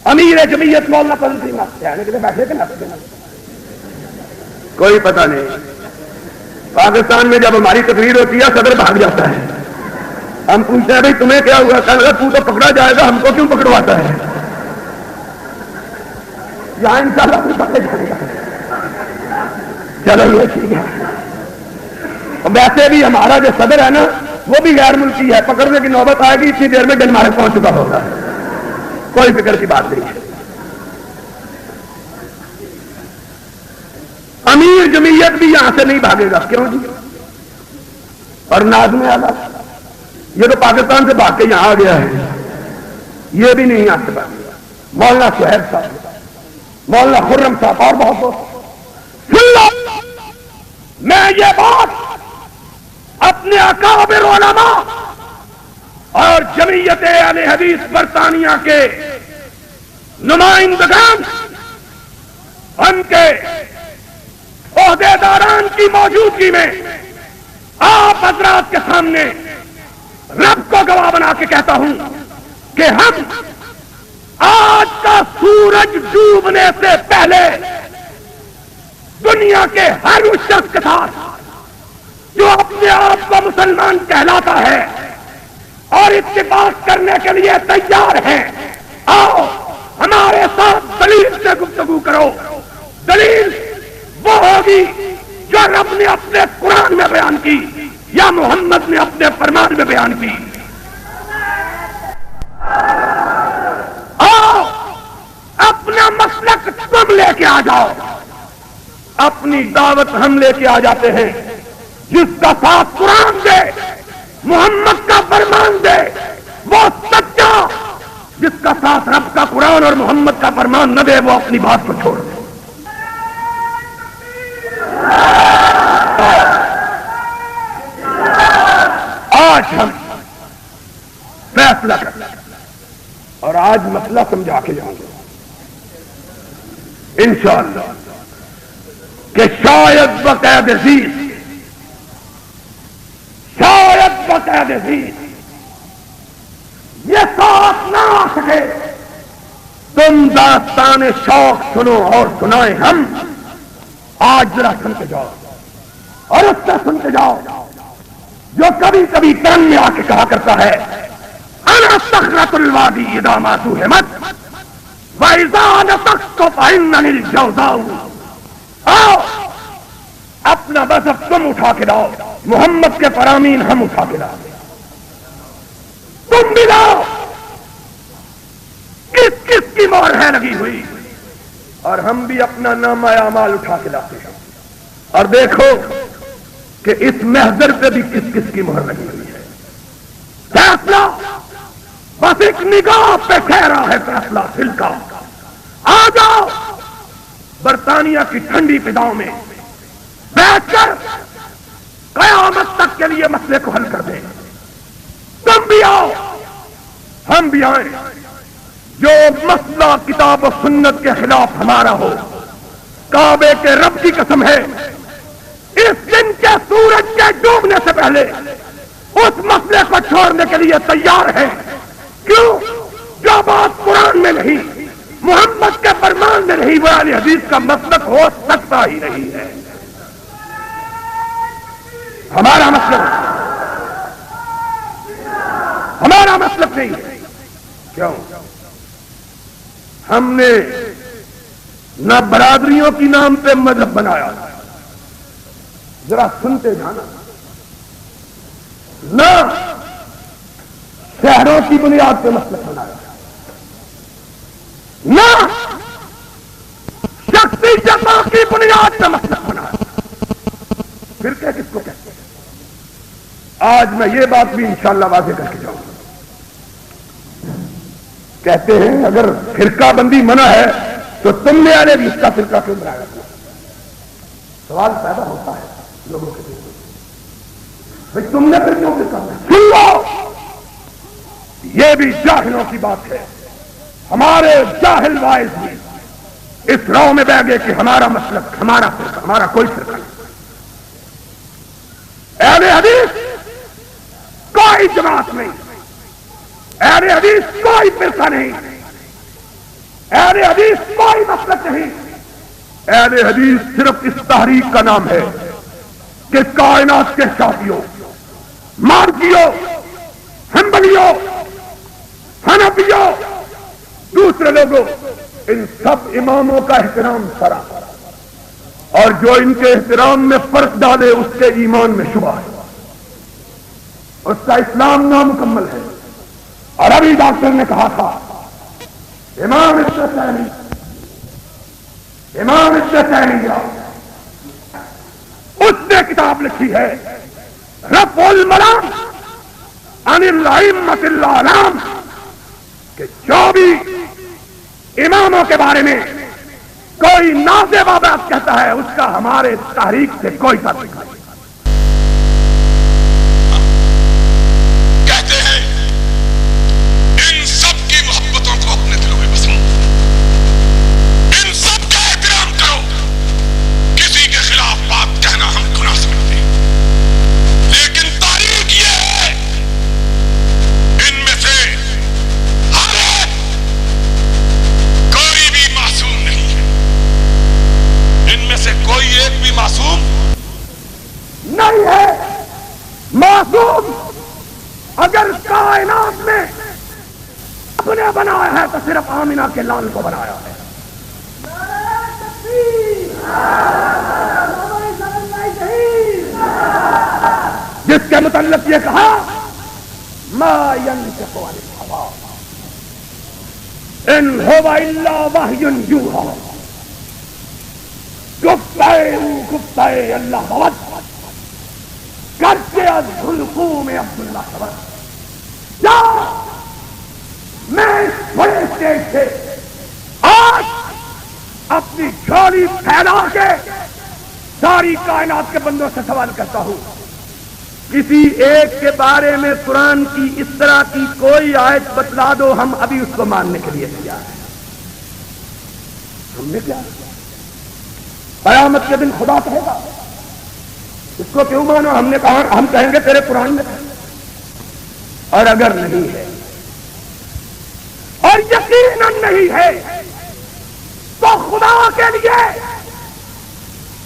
امیر جمعیت مولانا فضل الدین نقوی بیٹھے کہ نہ کوئی پتہ نہیں۔ پاکستان میں جب ہماری تقریر ہوتی ہے صدر بھاگ جاتا ہے، ہم پوچھتے ہیں بھائی تمہیں کیا ہوا؟ کہ تو تو پکڑا جائے گا، ہم کو کیوں پکڑواتا ہے؟ یہاں انشاءاللہ کوئی پکڑے جائے گا۔ چلو یہ ٹھیک ہے۔ ویسے بھی ہمارا جو صدر ہے نا وہ بھی غیر ملکی ہے، پکڑنے کی نوبت آئے گی اتنی دیر میں ڈنمارک پہنچ چکا ہوگا، کوئی فکر کی بات نہیں ہے۔ امیر جمعیت بھی یہاں سے نہیں بھاگے گا، کیوں جی؟ اور ناظم اعلیٰ یہ تو پاکستان سے بھاگ کے یہاں آ گیا ہے، یہ بھی نہیں یہاں سے بھاگے گا۔ مولانا سہیب صاحب، مولانا خرم صاحب اور بہت بہت سن لو، میں یہ بات اپنے اکابر علماء اور جمعیت اہل حدیث برطانیہ کے نمائندگان، ان کے عہدے داران کی موجودگی میں آپ حضرات کے سامنے رب کو گواہ بنا کے کہتا ہوں کہ ہم آج کا سورج ڈوبنے سے پہلے دنیا کے ہر اس شخص کے ساتھ جو اپنے آپ کو مسلمان کہلاتا ہے اور اتفاق کرنے کے لیے تیار ہیں، آؤ ہمارے ساتھ دلیل سے گفتگو کرو۔ دلیل وہ ہوگی جو رب نے اپنے قرآن میں بیان کی یا محمد نے اپنے فرمان میں بیان کی۔ آؤ اپنا مسلک تم لے کے آ جاؤ، اپنی دعوت ہم لے کے آ جاتے ہیں۔ جس کا ساتھ قرآن دے، محمد کا فرمان دے، وہ سچا۔ جس کا ساتھ رب کا قرآن اور محمد کا فرمان نہ دے، وہ اپنی بات کو چھوڑ دے۔ آج ہم فیصلہ کریں اور آج مسئلہ سمجھا کے جاؤں گے انشاءاللہ کہ شاید بقید عزیز، شاید بقید عزیز یہ ساتھ نہ آ سکے۔ تم داستان شوق سنو اور سنائیں ہم، آج ذرا سنتے جاؤ اور اس سے سنتے جاؤ جو کبھی کبھی کان میں آ کے کہا کرتا ہے انا صخرۃ الوادی اذا ما سہمت واذا نطقت فاننی الجوزاء۔ آؤ اپنا مذہب تم اٹھا کے لاؤ، محمد کے فرامین ہم اٹھا کے لاؤ، تم بھی لاؤ۔ کس کس کی مہر ہے لگی ہوئی، اور ہم بھی اپنا نامہ اعمال اٹھا کے لاتے ہیں اور دیکھو کہ اس محضر پہ بھی کس کس کی مہر لگی ہوئی ہے۔ فیصلہ بس ایک نگاہ پہ ٹھہرا ہے، فیصلہ دل کا۔ آ جاؤ برطانیہ کی ٹھنڈی فضاؤں میں بیٹھ کر قیامت تک کے لیے مسئلے کو حل کر دیں۔ تم بھی آؤ، ہم بھی آئیں۔ جو مسئلہ کتاب و سنت کے خلاف ہمارا ہو، کعبے کے رب کی قسم ہے اس دن کے سورج کے ڈوبنے سے پہلے اس مسئلے کو چھوڑنے کے لیے تیار ہے۔ کیوں؟ جو بات قرآن میں نہیں، محمد کے فرمان میں نہیں، وہ اہل حدیث کا مسلک ہو سکتا ہی نہیں ہے. ہمارا مسلک نہیں ہے. کیوں؟ ہم نے نہ برادریوں کی نام پہ مذہب بنایا، ذرا سنتے جانا، نہ شہروں کی بنیاد پہ مسلک بنایا، نہ شخصیتوں کی بنیاد پہ مسلک بنایا. پھر کس کو کہتے ہیں؟ آج میں یہ بات بھی انشاءاللہ واضح کر کے جاؤں گا. کہتے ہیں اگر فرقہ بندی منع ہے تو تم نے اہل حدیث کا فرقہ کیوں بنایا؟ سوال پیدا ہوتا ہے لوگوں کے دل میں، بھائی تم نے پھر کیوں فرقہ بنایا؟ سن لو، یہ بھی جاہلوں کی بات ہے. ہمارے جاہل وائز بھی اس راہ میں بہ گئے کہ ہمارا مسلک، ہمارا فرقہ، ہمارا کوئی فرقہ نہیں. اہل حدیث کوئی جماعت نہیں، اہل حدیث کوئی فرقہ نہیں، اہل حدیث کوئی مسلک نہیں. اہل حدیث صرف اس تحریک کا نام ہے کہ کائنات کے شافعیوں، مالکیوں، حنبلیوں، حنفیوں، دوسرے لوگوں، ان سب اماموں کا احترام کرا، اور جو ان کے احترام میں فرق ڈالے اس کے ایمان میں شبہ ہے، اس کا اسلام نامکمل ہے. اور ابھی ڈاکٹر نے کہا تھا، امام الشافعی اس نے کتاب لکھی ہے رفع الملام عن الائمۃ الاعلام، کہ جو بھی اماموں کے بارے میں کوئی نازیبہ بات کہتا ہے اس کا ہمارے تحریک سے کوئی تعلق نہیں. کہتے ہیں ان سب کی محبتوں کو اپنے دلوں میں بساؤ، ان سب کا احترام کرو، کسی کے خلاف بات کہنا ہم گناہ سمجھتے ہیں. لیکن تاریخ یہ ہے ان میں سے ہر ایک کوئی بھی معصوم نہیں ہے. ان میں سے کوئی ایک بھی معصوم نہیں ہے. معصوم اگر کائنات میں اپنے بنایا ہے تو صرف آمنہ کے لال کو بنایا ہے. جس کے متعلق یہ کہا ما ينطق عن الهوى ان هو الا وحی یوحی، گفتہ اللہ بہت کرتے از حلقوم عبداللہ خبر. کیا میں اس بڑے اسٹیج سے آج اپنی جھولی پھیلا کے ساری کائنات کے بندوں سے سوال کرتا ہوں، کسی ایک کے بارے میں قرآن کی اس طرح کی کوئی آیت بتلا دو، ہم ابھی اس کو ماننے کے لیے تیار ہیں. ہم نے کیا قیامت کے دن خدا کہے گا اس کو کیوں مانو؟ ہم نے کہا، ہم کہیں گے تیرے قرآن میں. اور اگر نہیں ہے اور یقیناً نہیں ہے تو خدا کے لیے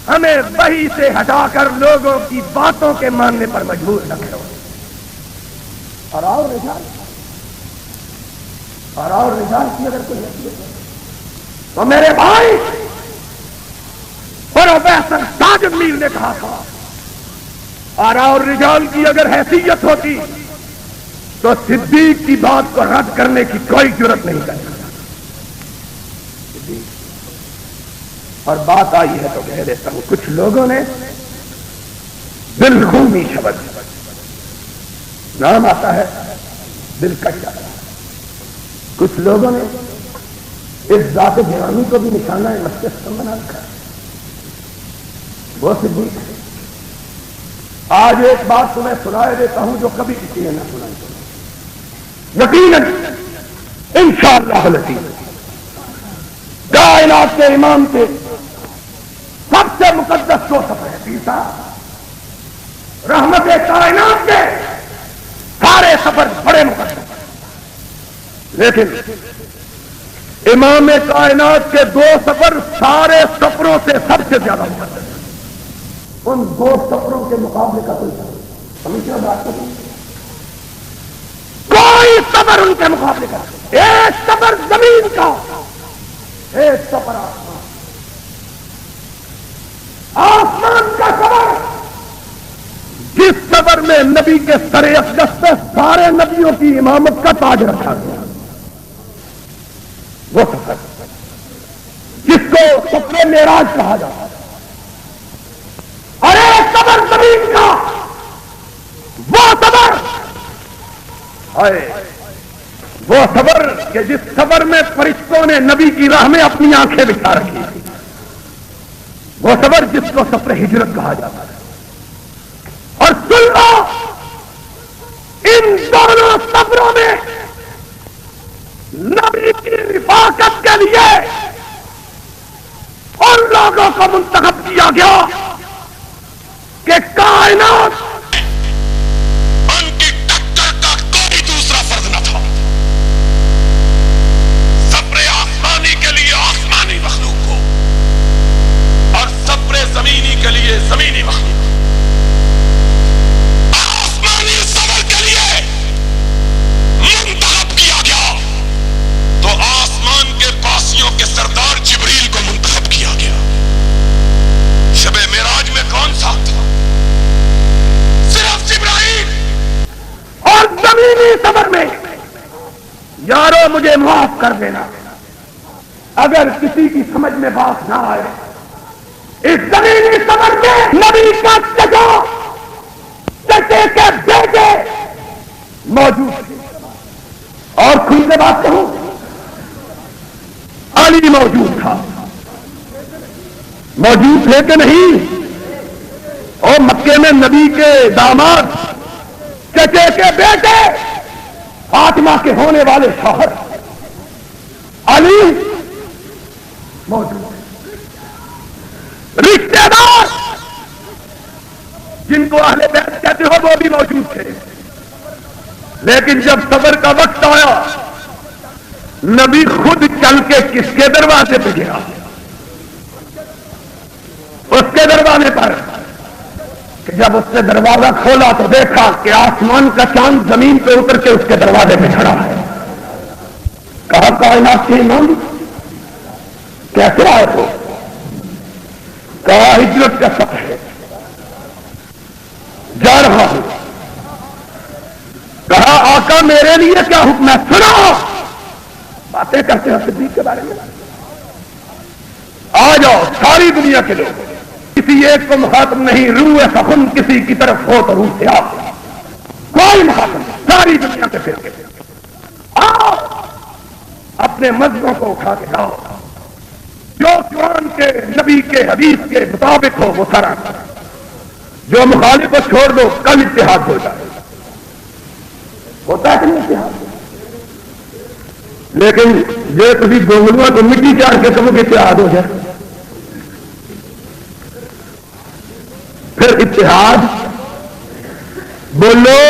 ہمیں وحی سے ہٹا کر لوگوں کی باتوں کے ماننے پر مجبور نہ کرو. اور رجال کی اگر کوئی حیثیت ہے تو میرے بھائی پروفیسر ساجد میر نے کہا تھا، اور رجال کی اگر حیثیت ہوتی تو صدیق کی بات کو رد کرنے کی کوئی جرت نہیں کر سکتا. اور بات آئی ہے تو کہہ دیتا ہوں، کچھ لوگوں نے دلخومی شبد نام آتا ہے، دل کٹ جاتا ہے. کچھ لوگوں نے اس ذات گرامی کو بھی نشانہ مستقبل بنا رکھا ہے، وہ صدیق ہے. آج ایک بات تمہیں سنائے دیتا ہوں جو کبھی کسی نے نہ سنائی. یقیناً انشاءاللہ العزیز کائنات کے امام کے سب سے مقدس دو سفر پیسا، رحمت کائنات کے سارے سفر بڑے مقدس، لیکن امام کائنات کے 2 سفر سارے سفروں سے سب سے زیادہ مقدس ہیں۔ ان 2 سفروں کے مقابلے کا کوئی سفر ہمیشہ بات کروں، کوئی سفر ان کے مقابلے کا، ایک سفر زمین کا، ایک سفر آسمان کا سفر، جس سفر میں نبی کے سر اقدس پہ سارے نبیوں کی امامت کا تاج رکھا گیا، وہ سفر جس کو سفر معراج کہا جاتا ہے، اور ایک سفر زمین کا، وہ سفر وہ سفر کہ جس سفر میں فرشتوں نے نبی کی راہ میں اپنی آنکھیں بچھا رکھی، وہ سفر جس کو سفر ہجرت کہا جاتا ہے۔ اور سن لو، ان دونوں سفروں میں نبی کی رفاقت کے لیے ان لوگوں کو منتخب کیا گیا کہ کائنات ان کی ٹکر کا کوئی دوسرا فرض نہ تھا۔ سفر آسمانی کے لیے آسمانی مخلوق کو اور سفر زمینی کے لیے زمینی مخلوق، آسمانی سفر کے لیے منتخب کیا گیا تو آسمان کے پاسیوں کے سردار جبریل کو منتخب کیا گیا۔ شب معراج میں کون ساتھ تھا؟ صرف جبرائیل۔ اور زمینی سفر میں یارو مجھے معاف کر دینا اگر کسی کی سمجھ میں بات نہ آئے، اس زمینی سفر میں نبی کا چچے کے بیٹے موجود تھے، اور کھل کے بات کہوں، علی موجود تھا، موجود تھے کہ نہیں؟ اور مکے میں نبی کے داماد چچے کے بیٹے فاطمہ کے ہونے والے شوہر علی موجود تھے، رشتے دار جن کو اہل بیت کہتے ہو وہ بھی موجود تھے۔ لیکن جب سفر کا وقت آیا، نبی خود چل کے کس کے دروازے پہ گیا؟ اس کے دروازے پر، کہ جب اس نے دروازہ کھولا تو دیکھا کہ آسمان کا چاند زمین پہ اتر کے اس کے دروازے پہ کھڑا ہے۔ کہا کائنات کے امام کیسے آئے ہو؟ کہا ہجرت کا سفر ہے، جا رہا ہوں۔ کہا آقا میرے لیے کیا حکم ہے؟ سنو، باتیں کرتے ہیں صدیق کے بارے میں، آ جاؤ ساری دنیا کے لوگ، کسی ایک کو مخاطب نہیں، روح سخن کسی کی طرف ہو تو روح سے آ، کوئی مخاطب نہیں، ساری دنیا سے پھر کے آؤ، اپنے مذہبوں کو اٹھا کے لاؤ، جو قرآن کے نبی کے حدیث کے مطابق ہو وہ سارا، جو مخالف کو چھوڑ دو، کل اتحاد ہو جائے، ہوتا ہے کہ نہیں اتحاد؟ لیکن جو کبھی گونگلوا کو مٹی چاڑ کے تمہیں اتحاد ہو جائے، پھر اتحاد بولو،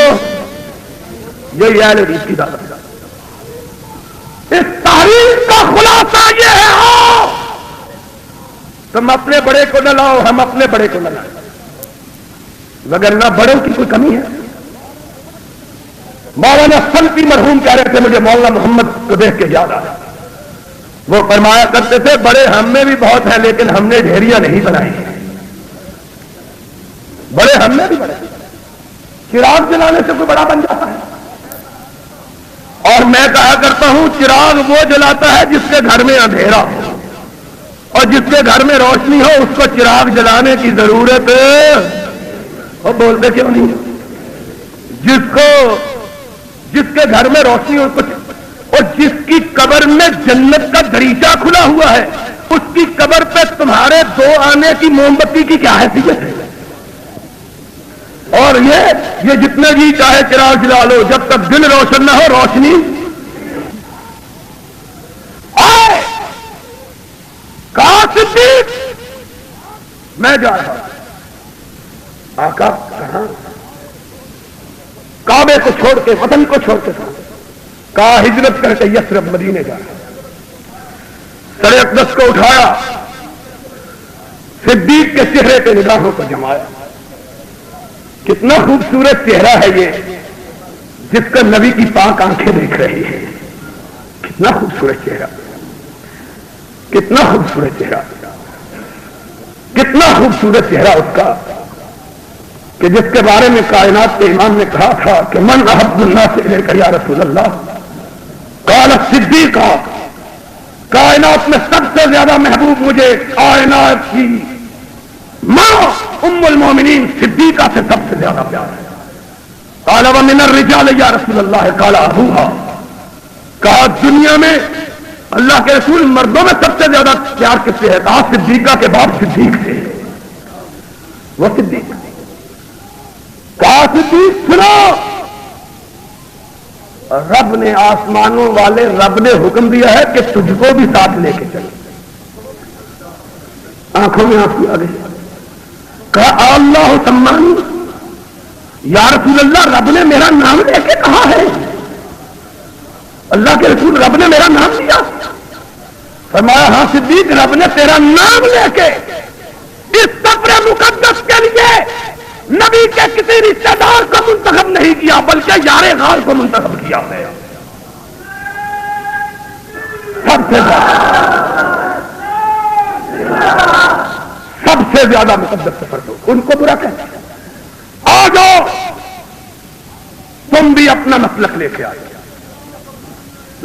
یہ اہل حدیث کی دعوت ہے۔ اس تاریخ کا خلاصہ یہ ہے، آؤ تم اپنے بڑے کو نہ لاؤ، ہم اپنے بڑے کو نہ لائیں، وگرنہ بڑوں کی کوئی کمی ہے؟ مولانا سلفی مرحوم کہہ رہے تھے، مجھے مولانا محمد کو دیکھ کے یاد آیا، وہ فرمایا کرتے تھے بڑے ہم میں بھی بہت ہیں لیکن ہم نے ڈھیریاں نہیں بنائی، بڑے ہم میں بھی بڑے، چراغ جلانے سے کوئی بڑا بن جاتا ہے؟ اور میں کہا کرتا ہوں چراغ وہ جلاتا ہے جس کے گھر میں اندھیرا ہو، اور جس کے گھر میں روشنی ہو اس کو چراغ جلانے کی ضرورت وہ بولتے کیوں نہیں؟ جس کے گھر میں روشنی ہو اور جس کی قبر میں جنت کا دریچہ کھلا ہوا ہے، اس کی قبر پہ تمہارے 2 آنے کی موم بتی کی کیا حیثیت ہے؟ اور یہ جتنے جی چاہے چراغ جلا لو، جب تک دل روشن نہ ہو روشنی آئے۔ کہا صدیق میں جا رہا ہوں۔ آقا کہاں؟ کعبے کو چھوڑ کے، وطن کو چھوڑ کے، کہا ہجرت کر کے یثرب مدینے جا رہا ہوں۔ سر اقدس کو اٹھایا، صدیق کے چہرے پہ نگاہوں کو جمایا. کتنا خوبصورت چہرہ ہے یہ جس کا نبی کی پاک آنکھیں دیکھ رہی ہیں. کتنا خوبصورت چہرہ، کتنا خوبصورت چہرہ، کتنا خوبصورت چہرہ اس کا کہ جس کے بارے میں کائنات کے امام نے کہا تھا کہ من احب الناس الیک یا رسول اللہ، قال صدیق، کائنات میں سب سے زیادہ محبوب مجھے کائنات کی ماں ام المومنین صدیقہ سے سب سے زیادہ پیار ہے. قال ومن الرجال یا رسول اللہ، قال ابوہا، کہا دنیا میں اللہ کے رسول مردوں میں سب سے زیادہ پیار کس سے ہے؟ کہا صدیقہ کے باپ صدیق سے. وہ صدیق، کہا صدیق سنو، رب نے آسمانوں والے رب نے حکم دیا ہے کہ تجھ کو بھی ساتھ لے کے چلے. آنکھوں میں آنسو آ گئے. کہا اللہ سمانی، یا رسول اللہ رب نے میرا نام لے کے کہا ہے، اللہ کے رسول رب نے میرا نام لیا. فرمایا ہاں صدیق، رب نے تیرا نام لے کے اس سفر مقدس کے لیے نبی کے کسی رشتہ دار کو منتخب نہیں کیا بلکہ یار غار کو منتخب کیا ہے. سب سے زیادہ مقدس سفر تو ان کو برا کہتے ہیں. آ جاؤ تم بھی اپنا مسلک لے کے آئے.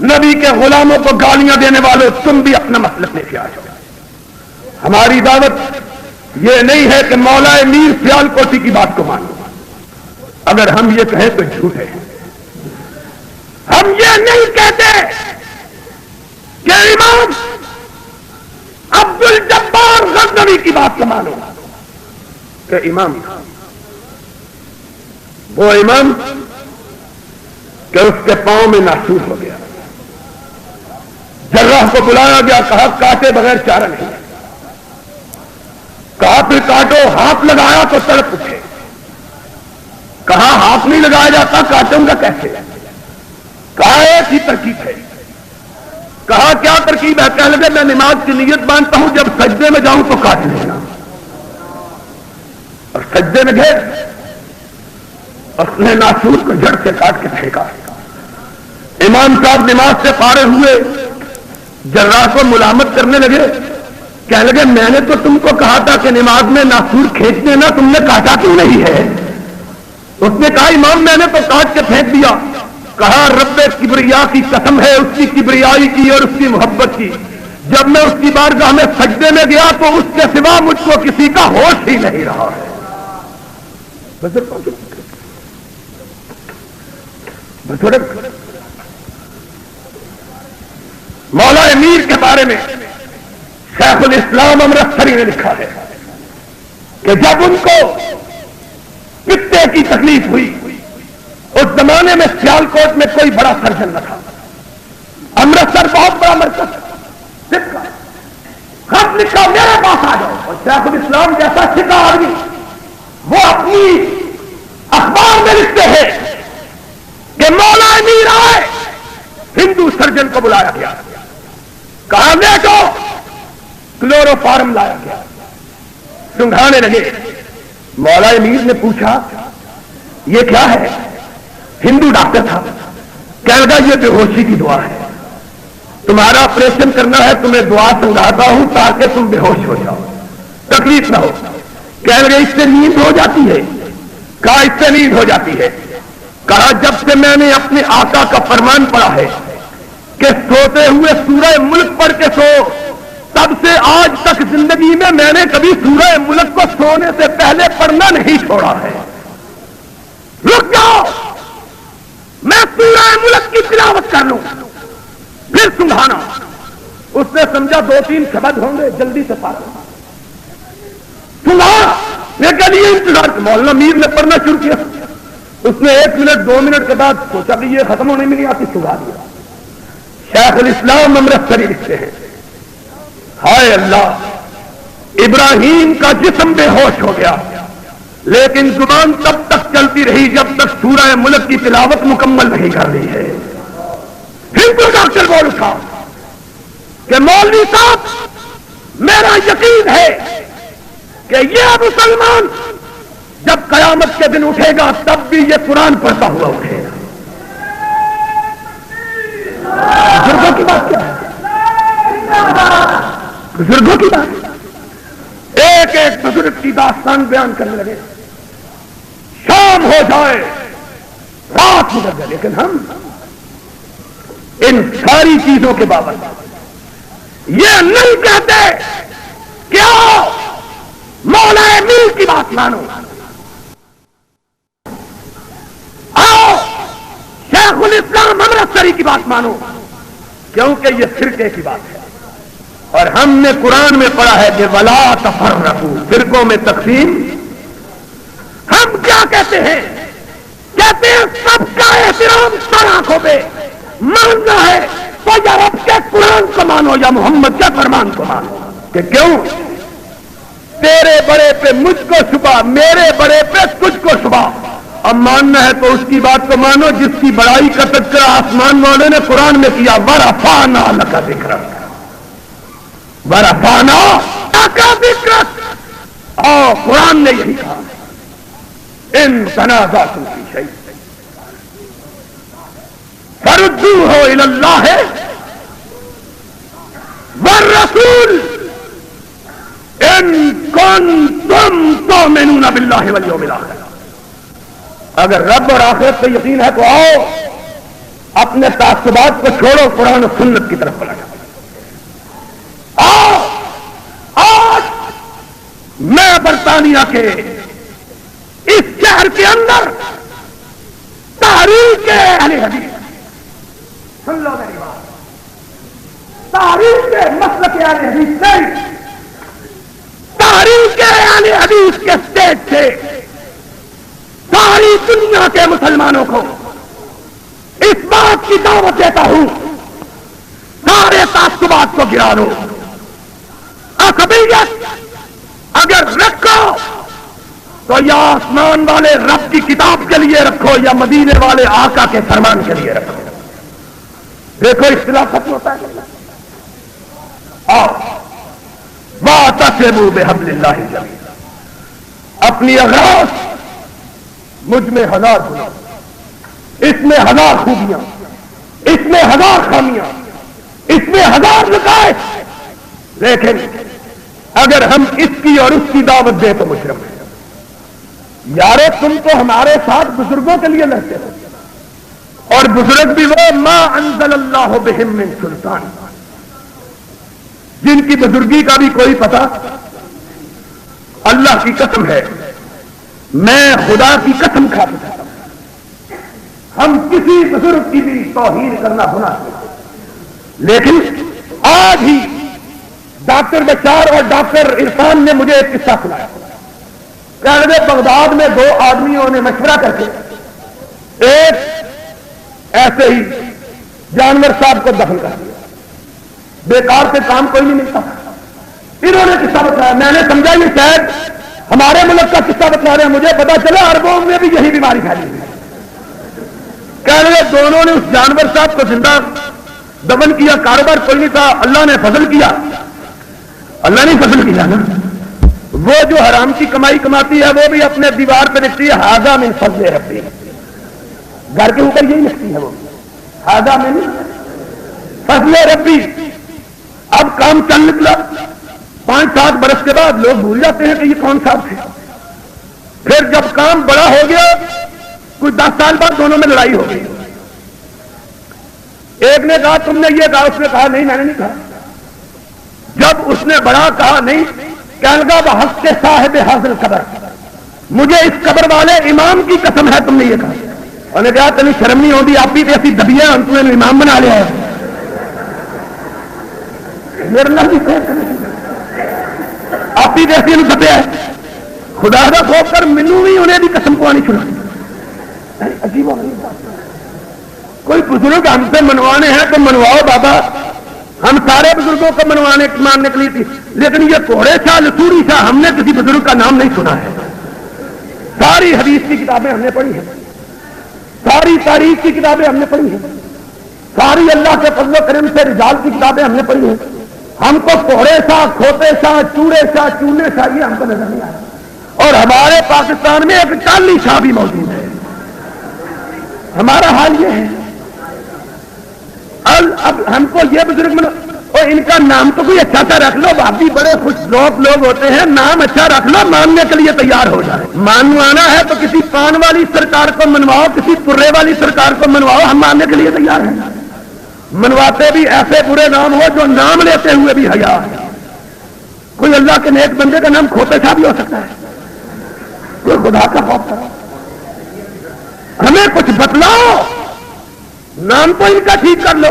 نبی کے غلاموں کو گالیاں دینے والوں تم بھی اپنا مسلک لے کے آ جاؤ. ہماری دعوت یہ نہیں ہے کہ مولا میر سیال کوٹی کی بات کو مانو. اگر ہم یہ کہیں تو جھوٹ ہے. ہم یہ نہیں کہتے کہ امام عبد الجبار غزنوی کی بات کو مانو کہ امام وہ امام کہ اس کے پاؤں میں ناسور ہو گیا. جراح کو بلایا گیا، کہا کاٹے بغیر چارہ نہیں. کہا پھر کاٹو، ہاتھ لگایا تو تڑپ اٹھے. کہا ہاتھ نہیں لگایا جاتا، کاٹوں گا کیسے؟ کہا ایک ہی ترکیب ہے. کہا کیا ترکیب ہے؟ کہنے لگے میں نماز کی نیت باندھتا ہوں، جب سجدے میں جاؤں تو کاٹ لینا. اور سجدے میں گئے، اس نے ناسور کو جڑ سے کاٹ کے پھینکا. امام صاحب نماز سے فارغ ہوئے، جراح کو ملامت کرنے لگے. کہنے لگے میں نے تو تم کو کہا تھا کہ نماز میں ناسور کھینچ دینا، تم نے کاٹا کیوں نہیں ہے؟ اس نے کہا امام میں نے تو کاٹ کے پھینک دیا. کہا رب کبریا کی قسم ہے، اس کی کبریائی کی اور اس کی محبت کی، جب میں اس کی بارگاہ میں سجدے میں گیا تو اس کے سوا مجھ کو کسی کا ہوش ہی نہیں رہا ہے. مولا امیر کے بارے میں شیخ الاسلام امرتسری نے لکھا ہے کہ جب ان کو کتے کی تکلیف ہوئی، اس زمانے میں سیالکوٹ میں کوئی بڑا سرجن نہ تھا. امرتسر بہت بڑا مرکز، خط لکھا میرے پاس آ جاؤ. اور شیخ الاسلام جیسا سکا آدمی وہ اپنی اخبار میں لکھتے ہیں کہ مولا امیر آئے، ہندو سرجن کو بلایا گیا، کہا بیٹھو، کلورو فارم لایا گیا، سنگھانے لگے. مولا امیر نے پوچھا یہ کیا ہے؟ ہندو ڈاکٹر تھا. کہنے لگا یہ بے ہوشی کی دعا ہے، تمہارا آپریشن کرنا ہے، تمہیں دعا سنگھاتا ہوں تاکہ تم بے ہوش ہو جاؤ، تکلیف نہ ہو. کہنے لگے اس سے نیند ہو جاتی ہے؟ کہا اس سے نیند ہو جاتی ہے. کہا جب سے میں نے اپنے آقا کا فرمان پڑھا ہے کہ سوتے ہوئے سورہ ملک پڑھ کے سو، تب سے آج تک زندگی میں نے کبھی سورہ ملک کو سونے سے پہلے پڑھنا نہیں چھوڑا ہے. رک جاؤ، میں سورہ ملک کی تلاوت کر لوں پھر سنگھانا. اس نے سمجھا 2-3 شبد ہوں گے، جلدی سے پڑھ سنگھا. میں کہ لیے انتظار. مولانا میر نے پڑھنا شروع کیا. اس نے 1 منٹ 2 منٹ کے بعد سوچا کہ یہ ختم ہونے میں نہیں آتی، سنگھا دیا. شیخ الاسلام امرتسری لکھتے ہیں ہائے اللہ، ابراہیم کا جسم بے ہوش ہو گیا لیکن زبان تب تک چلتی رہی جب تک سورہ ملک کی تلاوت مکمل نہیں کر لی ہے. ہندو ڈاکٹر بول اٹھا، کہ مولوی صاحب میرا یقین ہے کہ یہ مسلمان جب قیامت کے دن اٹھے گا تب بھی یہ قرآن پڑھتا ہوا اٹھے گا. بزرگوں کی بات کیا ہے؟ بزرگوں کی بات. ایک ایک بزرگ کی داستان بیان کرنے لگے. شام ہو جائے رات گزر جائے لیکن ہم ان ساری چیزوں کے باوجود یہ نہیں کہتے کہ آؤ مولا میر کی بات مانو, آؤ شیخ الاسلام امرتسری کی بات مانو, کیونکہ یہ فرقے کی بات ہے. اور ہم نے قرآن میں پڑھا ہے کہ ولا تفرقوا, فرقوں میں تقسیم. ہم کیا کہتے ہیں؟ کہتے ہیں سب کا احترام سر آنکھوں پہ ماننا ہے تو یا رب کے قرآن کو مانو یا محمد کے فرمان کو مانو. کہ کیوں؟ تیرے بڑے پہ مجھ کو شبہ, میرے بڑے پہ تجھ کو شبہ. اب ماننا ہے تو اس کی بات کو مانو جس کی بڑائی کا تذکرہ آسمان والے نے قرآن میں کیا. ورفعنا لک ذکرک, ورفعنا لک ذکرک. اور قرآن نے یہی کہا ان تنازعتم فی شیء فردوہ الی اللہ والرسول ان کنتم تؤمنون باللہ والیوم الآخر. اگر رب اور آخرت پہ یقین ہے تو آؤ اپنے تعصبات کو چھوڑو, قرآن و سنت کی طرف پلٹو. آؤ آج میں برطانیہ کے اس شہر کے اندر تحریک اہل حدیث, سن لو میری بات, تحریک مسلک اہل حدیث نہیں, تحریک اہل حدیث کے اسٹیج سے ساری دنیا کے مسلمانوں کو اس بات کی دعوت دیتا ہوں سارے تعصبات کو گرا دو. عصبیت اگر رکھو تو یا آسمان والے رب کی کتاب کے لیے رکھو یا مدینے والے آقا کے فرمان کے لیے رکھو. دیکھو اختلاف ختم ہوتا ہے. اور واعتصموا بحبل اللہ جمیعا, اپنی اغراض مجھ میں ہزار گنا, اس میں ہزار خوبیاں, اس میں ہزار خامیاں, اس میں ہزار نقائص, لیکن اگر ہم اس کی اور اس کی دعوت دیں تو مجرم ہے. یارو تم تو ہمارے ساتھ بزرگوں کے لیے لڑتے ہو, اور بزرگ بھی وہ ما انزل اللہ بہم من سلطان, جن کی بزرگی کا بھی کوئی پتہ. اللہ کی قسم ہے, میں خدا کی قسم کھا کے کہتا ہوں ہم کسی بزرگ کی بھی توہین کرنا گناہ ہے. لیکن آج ہی ڈاکٹر بشار اور ڈاکٹر عرفان نے مجھے ایک قصہ سنایا. کہنے لگے بغداد میں دو آدمیوں نے مشورہ کر کے ایک ایسے ہی جانور صاحب کو دفن کر دیا, بیکار سے کام کوئی نہیں ملتا. انہوں نے قصہ بتایا, میں نے سمجھا یہ شاید ہمارے ملک کا قصہ بتا رہے ہیں, مجھے پتا چلا عربوں میں بھی یہی بیماری پھیلی ہوئی ہے. کہنے لگے دونوں نے اس جانور صاحب کو زندہ دفن کیا, کاروبار کوئی نہیں تھا, اللہ نے فضل کیا. اللہ نے فضل کیا نا, وہ جو حرام کی کمائی کماتی ہے وہ بھی اپنے دیوار پہ لکھتی ہے ھذا من فضل ربی, گھر کے اوپر یہی لکھتی ہے وہ ھذا من فضل ربی. اب کام چل نکلا, 5-7 برس کے بعد لوگ بھول جاتے ہیں کہ یہ کون صاحب تھے. پھر جب کام بڑا ہو گیا کچھ 10 سال بعد دونوں میں لڑائی ہو گئی. ایک نے کہا تم نے یہ کہا, اس نے کہا نہیں میں نے نہیں کہا. جب اس نے بڑا کہا نہیں, کہنے لگا بحق کے صاحب حاصل قبر, مجھے اس قبر والے امام کی قسم ہے تم نے یہ کہا. اور نے کہا تمہیں شرم نہیں ہوتی, آپ بھی ایسی دبیاں ہم تمہیں امام بنا لیا ہے. آپ بھی جیسی دبیا ہے, خدا کا خوف کر مینو بھی انہیں بھی قسم کو آنی چھڑا. عجیب کوئی بزرگ ہم سے منوانے ہیں تو منواؤ بابا, ہم سارے بزرگوں کو منوانے ماننے کے لیے تھی. لیکن یہ کوڑے شاہ لسوری شاہ ہم نے کسی بزرگ کا نام نہیں سنا ہے. ساری حدیث کی کتابیں ہم نے پڑھی ہیں, ساری تاریخ کی کتابیں ہم نے پڑھی ہیں, ساری اللہ کے فضل و کرم سے رجال کی کتابیں ہم نے پڑھی ہیں. ہم کو کوڑے سا، کھوتے سا، چوڑے سا، چونے سا یہ ہم کو نظر نہیں آتا، اور ہمارے پاکستان میں ایک ٹالی شاہ بھی موجود ہے. ہمارا حال یہ ہے. اب ہم کو یہ بزرگ اور ان کا نام تو کوئی اچھا سا رکھ لو، آپ بھی بڑے خوش ذوق لوگ ہوتے ہیں، نام اچھا رکھ لو، ماننے کے لیے تیار ہو جائے. مانوانا ہے تو کسی پان والی سرکار کو منواؤ، کسی پرے والی سرکار کو منواؤ، ہم ماننے کے لیے تیار ہیں. منواتے بھی ایسے برے نام ہو جو نام لیتے ہوئے بھی حیا ہے. کوئی اللہ کے نیک بندے کا نام کھوتے سا بھی ہو سکتا ہے. کوئی خدا کا خوف کرو، ہمیں کچھ بتلاؤ. نام تو ان کا ٹھیک کر لو،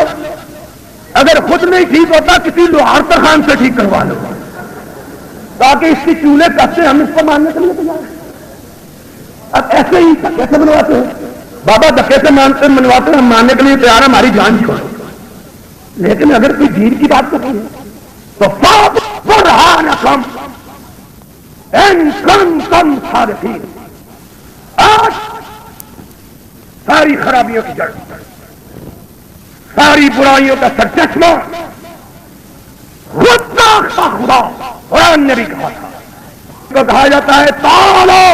اگر خود نہیں ٹھیک ہوتا کسی لوہار خان سے ٹھیک کروا لو، تاکہ اس کی چولہے کسے ہم اس کو ماننے کے لیے تیار ہیں. اب ایسے ہی کیسے منواتے ہیں؟ بابا دکے سے منواتے ہیں، ہم ماننے کے لیے تیار ہیں، ہماری جان چھوڑو. لیکن اگر کوئی دین کی بات کریں تو پاپ برہانکم ان کنتم صادقین. آج ساری خرابیوں کی جڑ، ساری برائیوں کا سرچشمہ خود کا خدا قرآن نے بھی کہا تھا. تو کہا جاتا ہے تعالوا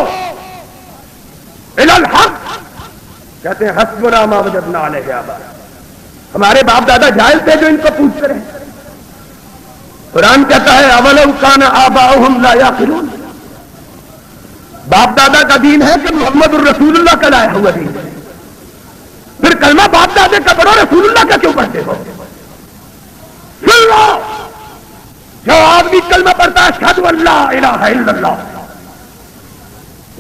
الی الحق، کہتے ہیں حسبنا ما وجدنا علیہ آباءنا. ہمارے باپ دادا جاہل تھے جو ان کو پوچھتے رہے. قرآن کہتا ہے اولو کان آباؤہم لا یعقلون. باپ دادا کا دین ہے کہ محمد الرسول اللہ کا لایا ہوا دین ہے. پھر کلمہ باپ دادے کا پڑھو، رسول اللہ کا کیوں پڑھتے ہو؟ سن لو، جو آدمی کلمہ پڑھتا ہے اشہد ان لا الہ الا اللہ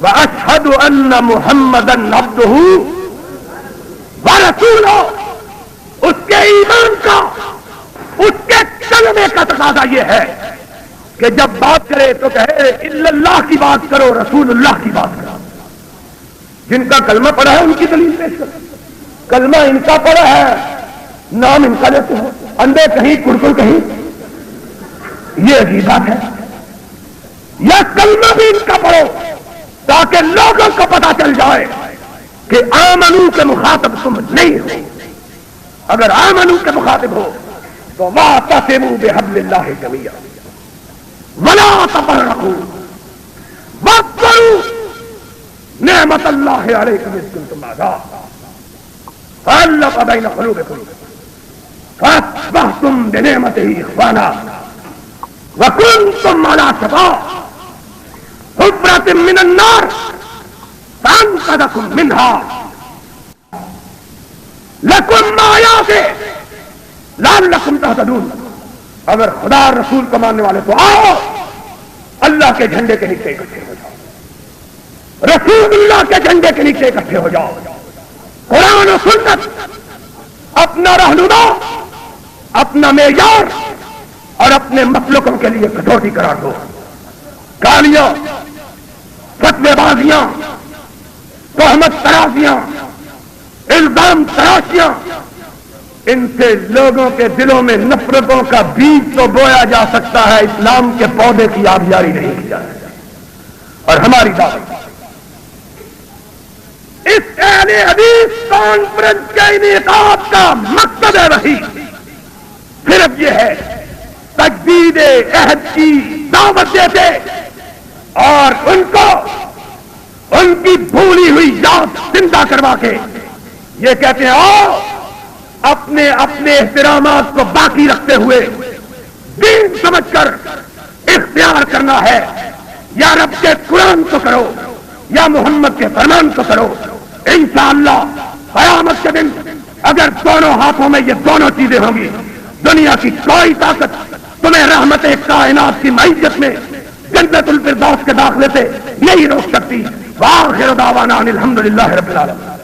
واشہد ان محمدا عبدہ ورسولہ، اس کے ایمان کا، اس کے کلمے کا تقاضا یہ ہے کہ جب بات کرے تو کہے الا اللہ کی بات کرو، رسول اللہ کی بات کرو. جن کا کلمہ پڑھا ہے ان کی دلیل پیش کرو. کلمہ ان کا پڑا ہے، نام ان کا لیتے ہو، اندے کہیں کڑکڑ کہیں، یہ عجیب بات ہے. یا کلمہ بھی ان کا پڑھو تاکہ لوگوں کو پتا چل جائے کہ آمنو کے مخاطب تم نہیں ہو. اگر آمنو کے مخاطب ہو تو واعتصموا بحبل اللہ جمیعا ولا تفرقوا واذکروا نعمت اللہ علیکم اذ کنتم اعداء فألف بین قلوبکم فاصبحتم بنعمتہ اخوانا وکنتم علی شفا حفرۃ من النار فانقذکم منها لکم آیات لعلکم تہتدون. اگر خدا رسول کو ماننے والے تو آؤ اللہ کے جھنڈے کے نیچے اکٹھے ہو جاؤ، رسول اللہ کے جھنڈے کے نیچے اکٹھے ہو جاؤ. قرآن و سنت اپنا رہنما، اپنا معیار اور اپنے مسلکوں کے لیے کٹوتی قرار دو. گالیاں، فتوے بازیاں، تہمت ترازیاں، الزام تراشیاں، ان سے لوگوں کے دلوں میں نفرتوں کا بیج تو بویا جا سکتا ہے، اسلام کے پودے کی آبیاری نہیں کی جا سکتی. اور ہماری دعوت اس اہل حدیث کانفرنس کے انعقاد کا مقصد وہی صرف یہ ہے تجدید عہد کی دعوت دیتے اور ان کو ان کی بھولی ہوئی یاد زندہ کروا کے یہ کہتے ہیں آؤ اپنے اپنے احترامات کو باقی رکھتے ہوئے دین سمجھ کر اختیار کرنا ہے. یا رب کے قرآن کو کرو یا محمد کے فرمان کو کرو. انشاءاللہ قیامت کے دن اگر دونوں ہاتھوں میں یہ دونوں چیزیں ہوں گی، دنیا کی کوئی طاقت تمہیں رحمت کائنات کی معیشت میں جنت الفردوس کے داخلے سے نہیں روک سکتی. وآخر دعوانا ان الحمدللہ رب العالمین.